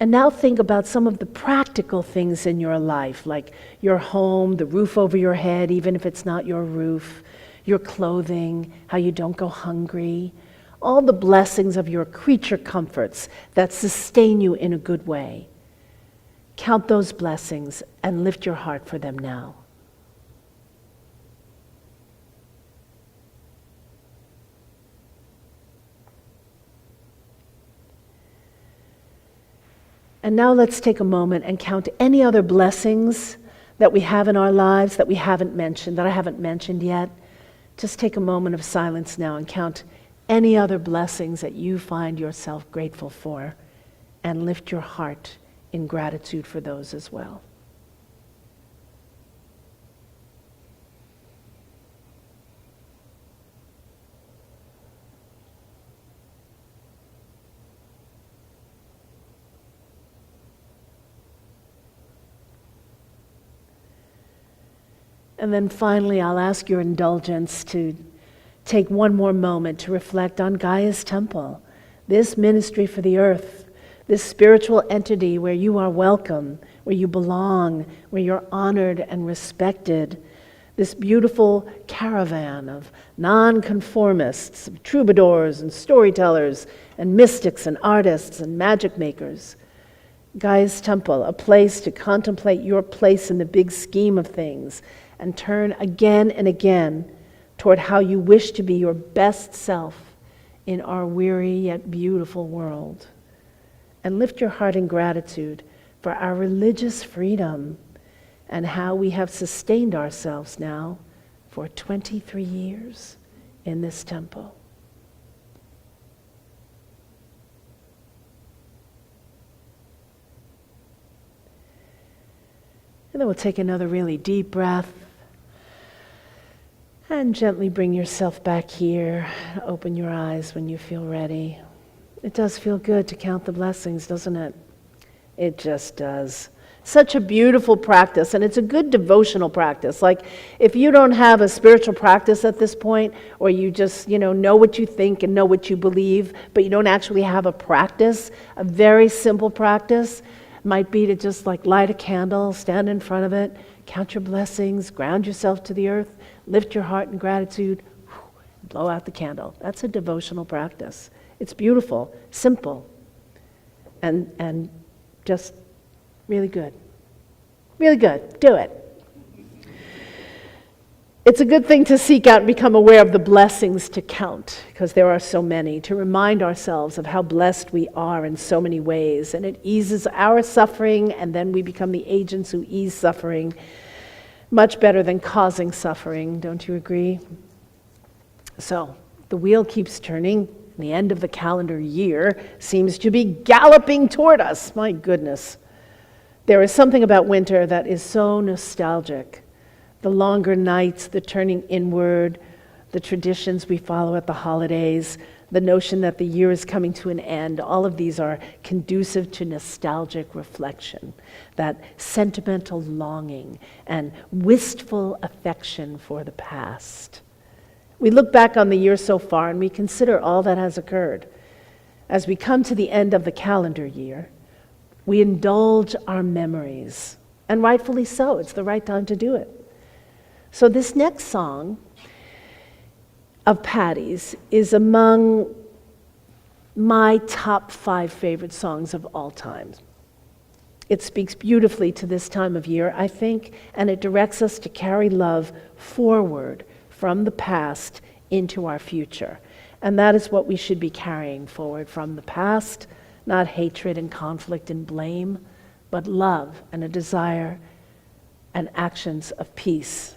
And now think about some of the practical things in your life, like your home, the roof over your head, even if it's not your roof, your clothing, how you don't go hungry, all the blessings of your creature comforts that sustain you in a good way. Count those blessings and lift your heart for them now. And now let's take a moment and count any other blessings that we have in our lives that we haven't mentioned, that I haven't mentioned yet. Just take a moment of silence now and count any other blessings that you find yourself grateful for, and lift your heart in gratitude for those as well. And then finally, I'll ask your indulgence to take one more moment to reflect on Gaia's temple, this ministry for the earth, this spiritual entity where you are welcome, where you belong, where you're honored and respected, this beautiful caravan of nonconformists, of troubadours and storytellers and mystics and artists and magic makers. Gaia's temple, a place to contemplate your place in the big scheme of things, and turn again and again toward how you wish to be your best self in our weary yet beautiful world. And lift your heart in gratitude for our religious freedom and how we have sustained ourselves now for 23 years in this temple. And then we'll take another really deep breath. And gently bring yourself back here. Open your eyes when you feel ready. It does feel good to count the blessings, doesn't it? It just does. Such a beautiful practice, and it's a good devotional practice. Like, if you don't have a spiritual practice at this point, or you just, know what you think and know what you believe, but you don't actually have a practice, a very simple practice might be to just light a candle, stand in front of it, count your blessings, ground yourself to the earth, lift your heart in gratitude, blow out the candle. That's a devotional practice. It's beautiful, simple, and just Really good. Really good. Do it. It's a good thing to seek out and become aware of the blessings to count, because there are so many, to remind ourselves of how blessed we are in so many ways. And it eases our suffering, and then we become the agents who ease suffering. Much better than causing suffering, don't you agree? So, the wheel keeps turning. The end of the calendar year seems to be galloping toward us. My goodness. There is something about winter that is so nostalgic. The longer nights, the turning inward, the traditions we follow at the holidays, the notion that the year is coming to an end, all of these are conducive to nostalgic reflection, that sentimental longing and wistful affection for the past. We look back on the year so far and we consider all that has occurred. As we come to the end of the calendar year, we indulge our memories, and rightfully so. It's the right time to do it. So this next song of Patty's is among my top 5 favorite songs of all time. It speaks beautifully to this time of year, I think, and it directs us to carry love forward from the past into our future. And that is what we should be carrying forward from the past, not hatred and conflict and blame, but love and a desire and actions of peace.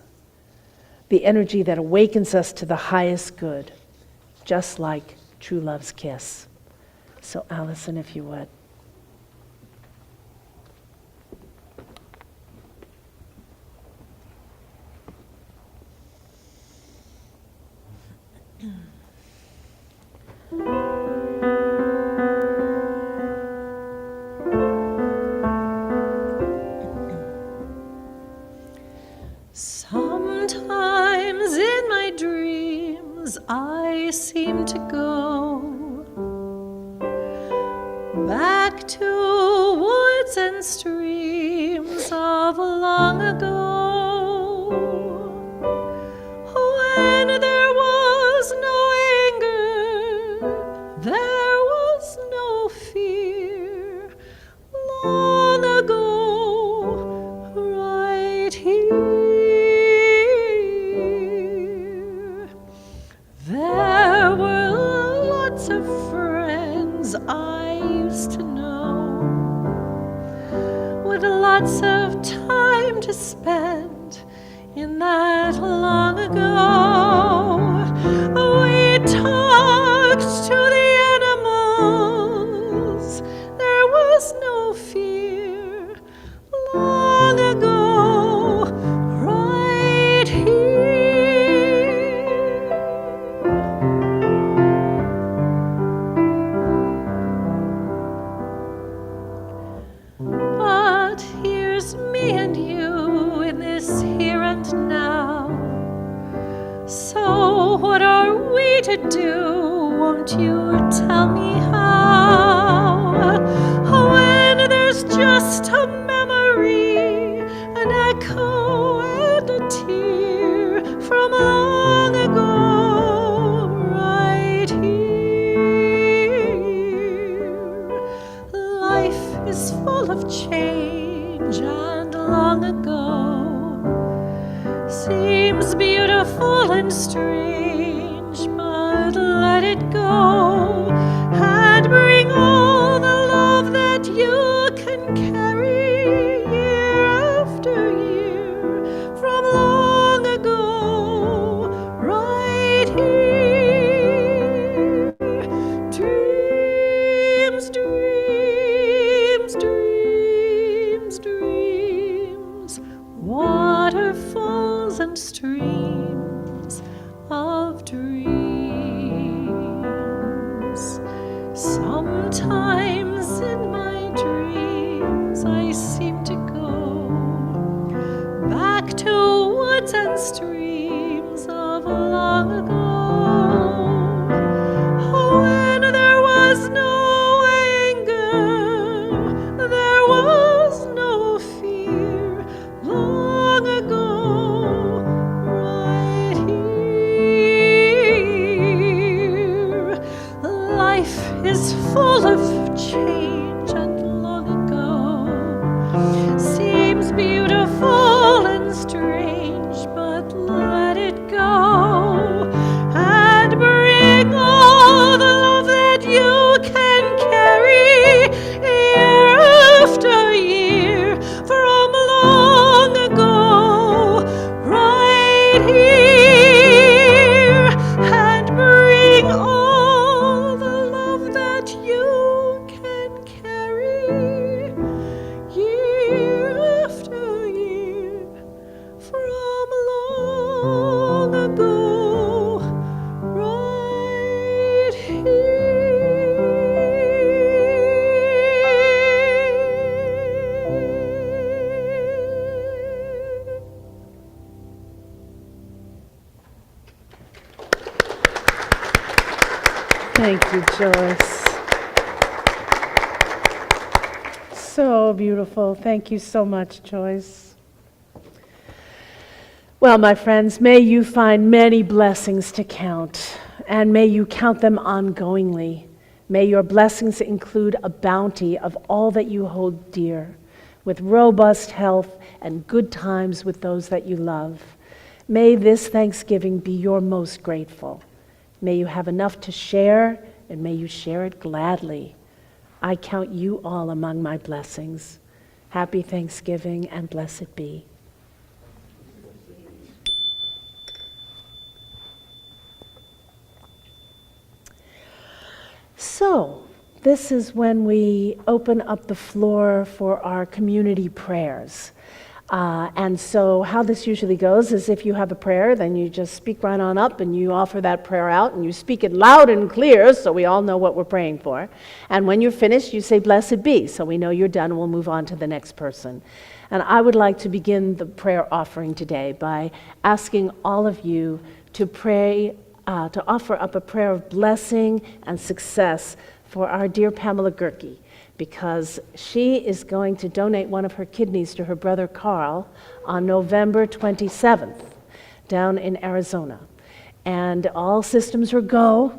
The energy that awakens us to the highest good, just like true love's kiss. So Allison, if you would. Sometimes in my dreams I seem to go back to woods and streams of long ago, when there was no anger, there was no fear, long ago, right here. There were lots of friends I used to know, with lots of time to spend in that long ago. We talked to the animals, there was no fear, long ago, right here. But here's me and you in this here and now. So what are we to do? Won't you tell me how? When there's just a memory, an echo and a tear from long ago, right here. Life is full of change, and long ago seems beautiful and strange, but let it go and bring all the love that you can carry year after year from long ago, right here. Dreams, dreams, dreams, dreams, waterfalls and streams of dreams. Thank you, Joyce. So beautiful. Thank you so much, Joyce. Well, my friends, may you find many blessings to count, and may you count them ongoingly. May your blessings include a bounty of all that you hold dear, with robust health and good times with those that you love. May this Thanksgiving be your most grateful. May you have enough to share, and may you share it gladly. I count you all among my blessings. Happy Thanksgiving, and blessed be. So, this is when we open up the floor for our community prayers. And so how this usually goes is if you have a prayer, then you just speak right on up and you offer that prayer out and you speak it loud and clear so we all know what we're praying for. And when you're finished, you say, blessed be, so we know you're done and we'll move on to the next person. And I would like to begin the prayer offering today by asking all of you to pray, to offer up a prayer of blessing and success for our dear Pamela Gerke, because she is going to donate one of her kidneys to her brother Carl on November 27th down in Arizona. And all systems are go,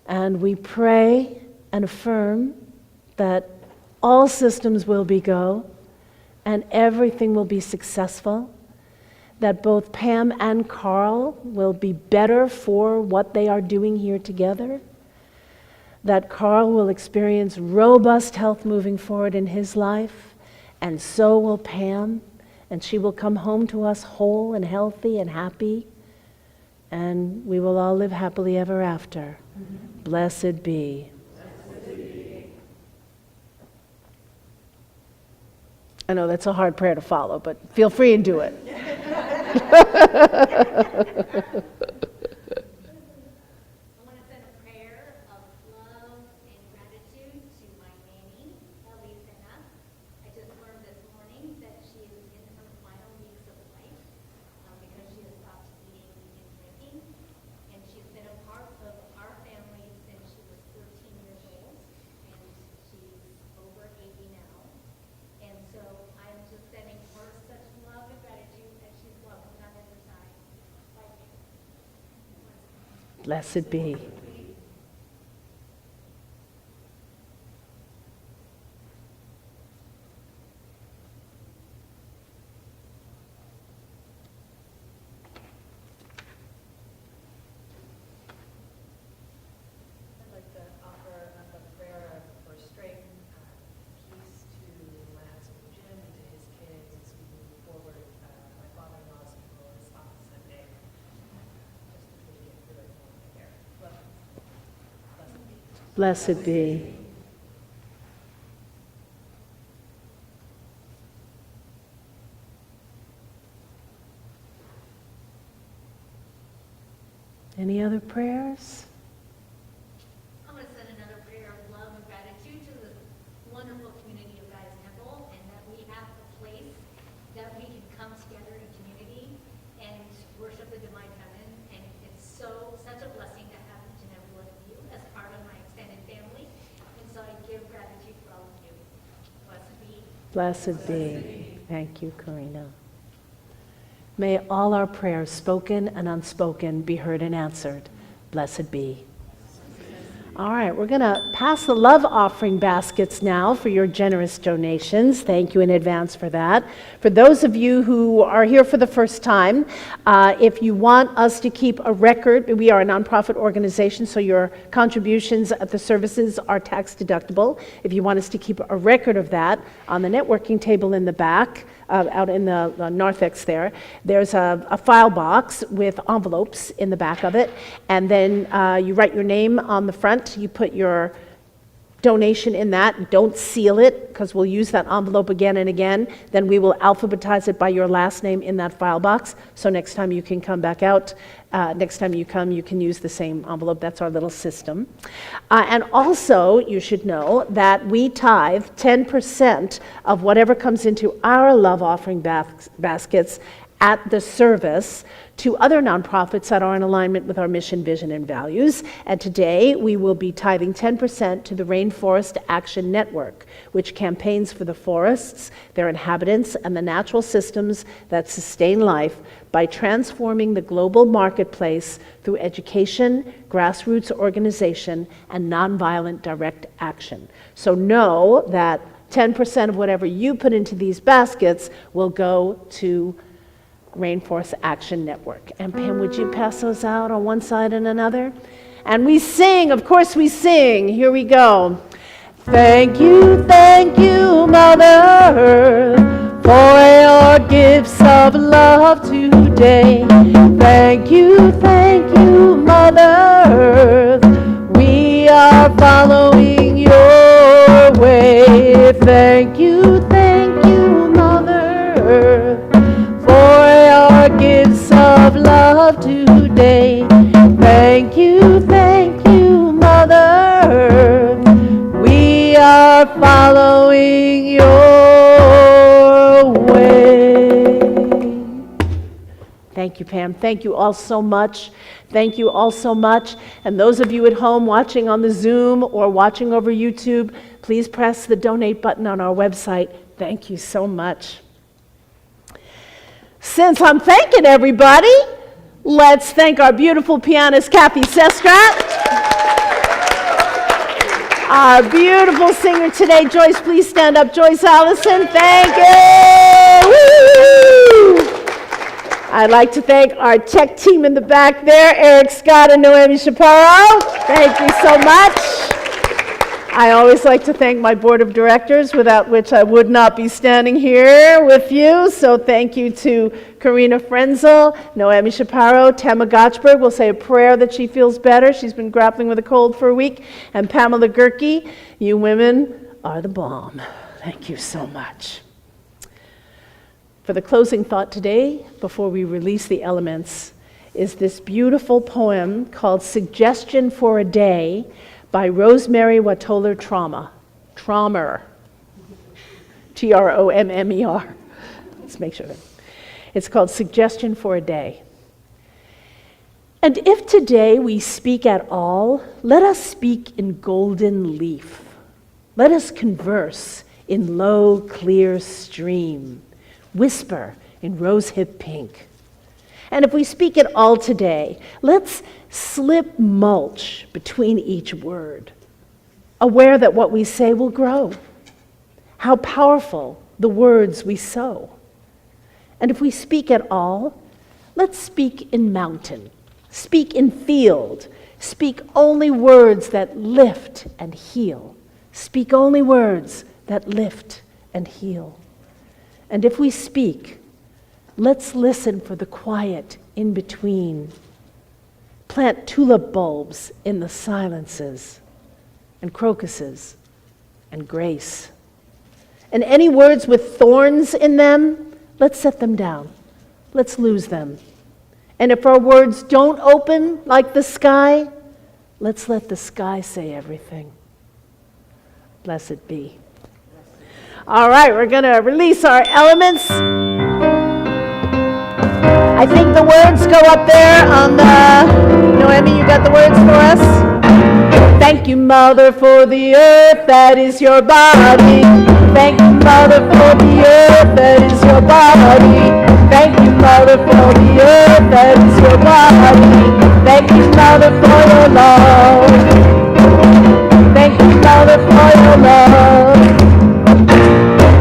and we pray and affirm that all systems will be go and everything will be successful, that both Pam and Carl will be better for what they are doing here together, that Carl will experience robust health moving forward in his life, and so will Pam, and she will come home to us whole and healthy and happy, and we will all live happily ever after. Mm-hmm. Blessed be. Blessed be. I know that's a hard prayer to follow, but feel free and do it. Blessed be. Blessed be. Any other prayers? I'm going to send another prayer of love and gratitude to the wonderful community of Gaia's Temple, and that we have a place that we can come together in community and worship the divine feminine. And it's such a blessing to have each and every one of you as part of my extended family. And so I give gratitude for all of you. Blessed be. Blessed be. Thank you, Karina. May all our prayers, spoken and unspoken, be heard and answered. Blessed be. All right, we're going to pass the love offering baskets now for your generous donations. Thank you in advance for that. For those of you who are here for the first time, if you want us to keep a record, we are a nonprofit organization, so your contributions at the services are tax deductible. If you want us to keep a record of that, on the networking table in the back, out in the narthex there's a file box with envelopes in the back of it, and then you write your name on the front. You put your donation in that. Don't seal it, because we'll use that envelope again and again. Then we will alphabetize it by your last name in that file box, so next time you can come back out, next time you come, you can use the same envelope. That's our little system. And also, you should know that we tithe 10% of whatever comes into our love offering baskets at the service to other nonprofits that are in alignment with our mission, vision, and values. And today, we will be tithing 10% to the Rainforest Action Network, which campaigns for the forests, their inhabitants, and the natural systems that sustain life by transforming the global marketplace through education, grassroots organization, and nonviolent direct action. So know that 10% of whatever you put into these baskets will go to Rainforest Action Network. And Pam, would you pass those out on one side and another? And we sing, of course we sing. Here we go. Thank you, Mother Earth, for your gifts of love today. Thank you, Mother Earth. We are following your way. Thank you, Mother Earth, for your gifts of love today. Thank you, Mother Earth. We are following your way. Thank you, Pam. Thank you all so much. Thank you all so much. And those of you at home watching on the Zoom or watching over YouTube, please press the donate button on our website. Thank you so much. Since I'm thanking everybody, let's thank our beautiful pianist, Kathy Sestrat. Our beautiful singer today, Joyce, please stand up. Joyce Allison, thank you. Woo! I'd like to thank our tech team in the back there, Eric Scott and Noemi Chaparro. Thank you so much. I always like to thank my board of directors, without which I would not be standing here with you. So thank you to Karina Frenzel, Noemi Chaparro, Tama Gotchberg. We'll say a prayer that she feels better. She's been grappling with a cold for a week. And Pamela Gerke, you women are the bomb. Thank you so much. For the closing thought today, before we release the elements, is this beautiful poem called Suggestion for a Day by Rosemary Watoller Trommer. Trommer. Let's make sure. It's called Suggestion for a Day. And if today we speak at all, let us speak in golden leaf. Let us converse in low, clear stream. Whisper in rosehip pink. And if we speak at all today, let's slip mulch between each word, aware that what we say will grow. How powerful the words we sow. And if we speak at all, let's speak in mountain, speak in field, speak only words that lift and heal. Speak only words that lift and heal. And if we speak, let's listen for the quiet in between. Plant tulip bulbs in the silences, and crocuses, and grace. And any words with thorns in them, let's set them down. Let's lose them. And if our words don't open like the sky, let's let the sky say everything. Blessed be. All right, we're going to release our elements. I think the words go up there on the... Noemi, you got the words for us? Thank you, Mother, for the earth that is your body. Thank you, Mother, for the earth that is your body. Thank you, Mother, for the earth that is your body. Thank you, Mother, for your love. Thank you, Mother, for your love.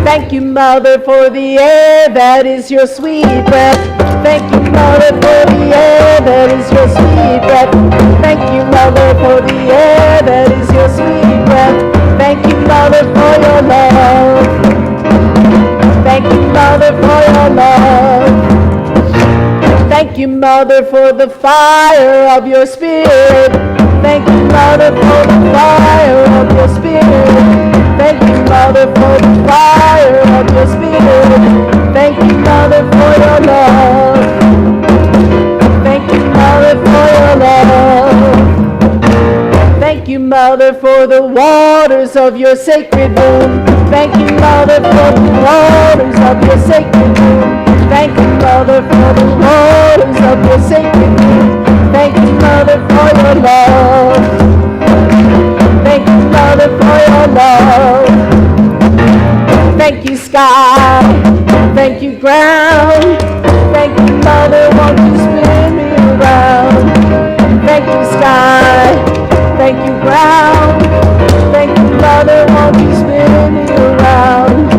Thank you, Mother, for the air that is your sweet breath. Thank you, Mother, for the air that is your sweet breath. Thank you, Mother, for the air that is your sweet breath. Thank you, Mother, for your love. Thank you, Mother, for your love. Thank you, Mother, for the fire of your spirit. Thank you, Mother, for the fire of your spirit. Thank you, Mother, for the fire of your spirit. Thank you, Mother, for your love. Thank you, Mother, for your love. Thank you, Mother, for the waters of your sacred womb. Thank you, Mother, for the waters of your sacred womb. Thank Thank you, Mother, for the waters of your sacred deep. Thank you, Mother, for your love. Thank you, Mother, for your love. Thank you, sky. Thank you, ground. Thank you, Mother, won't you spin me around? Thank you, sky. Thank you, ground. Thank you, Mother, won't you spin me around?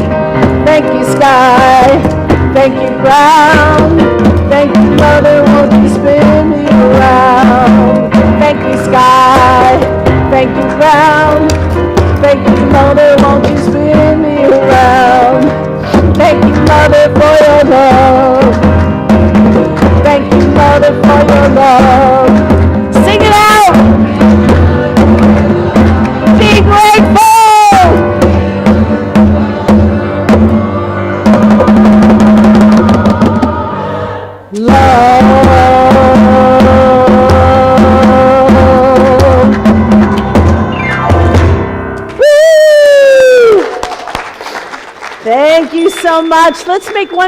Thank you, sky. Thank you, ground. Thank you, Mother, won't you spin me around? Thank you, sky. Thank you, ground. Thank you, Mother, won't you spin me around? Thank you, Mother, for your love. Thank you, Mother, for your love. Sing it out! Be grateful! Love. Woo! Thank you so much. Let's make one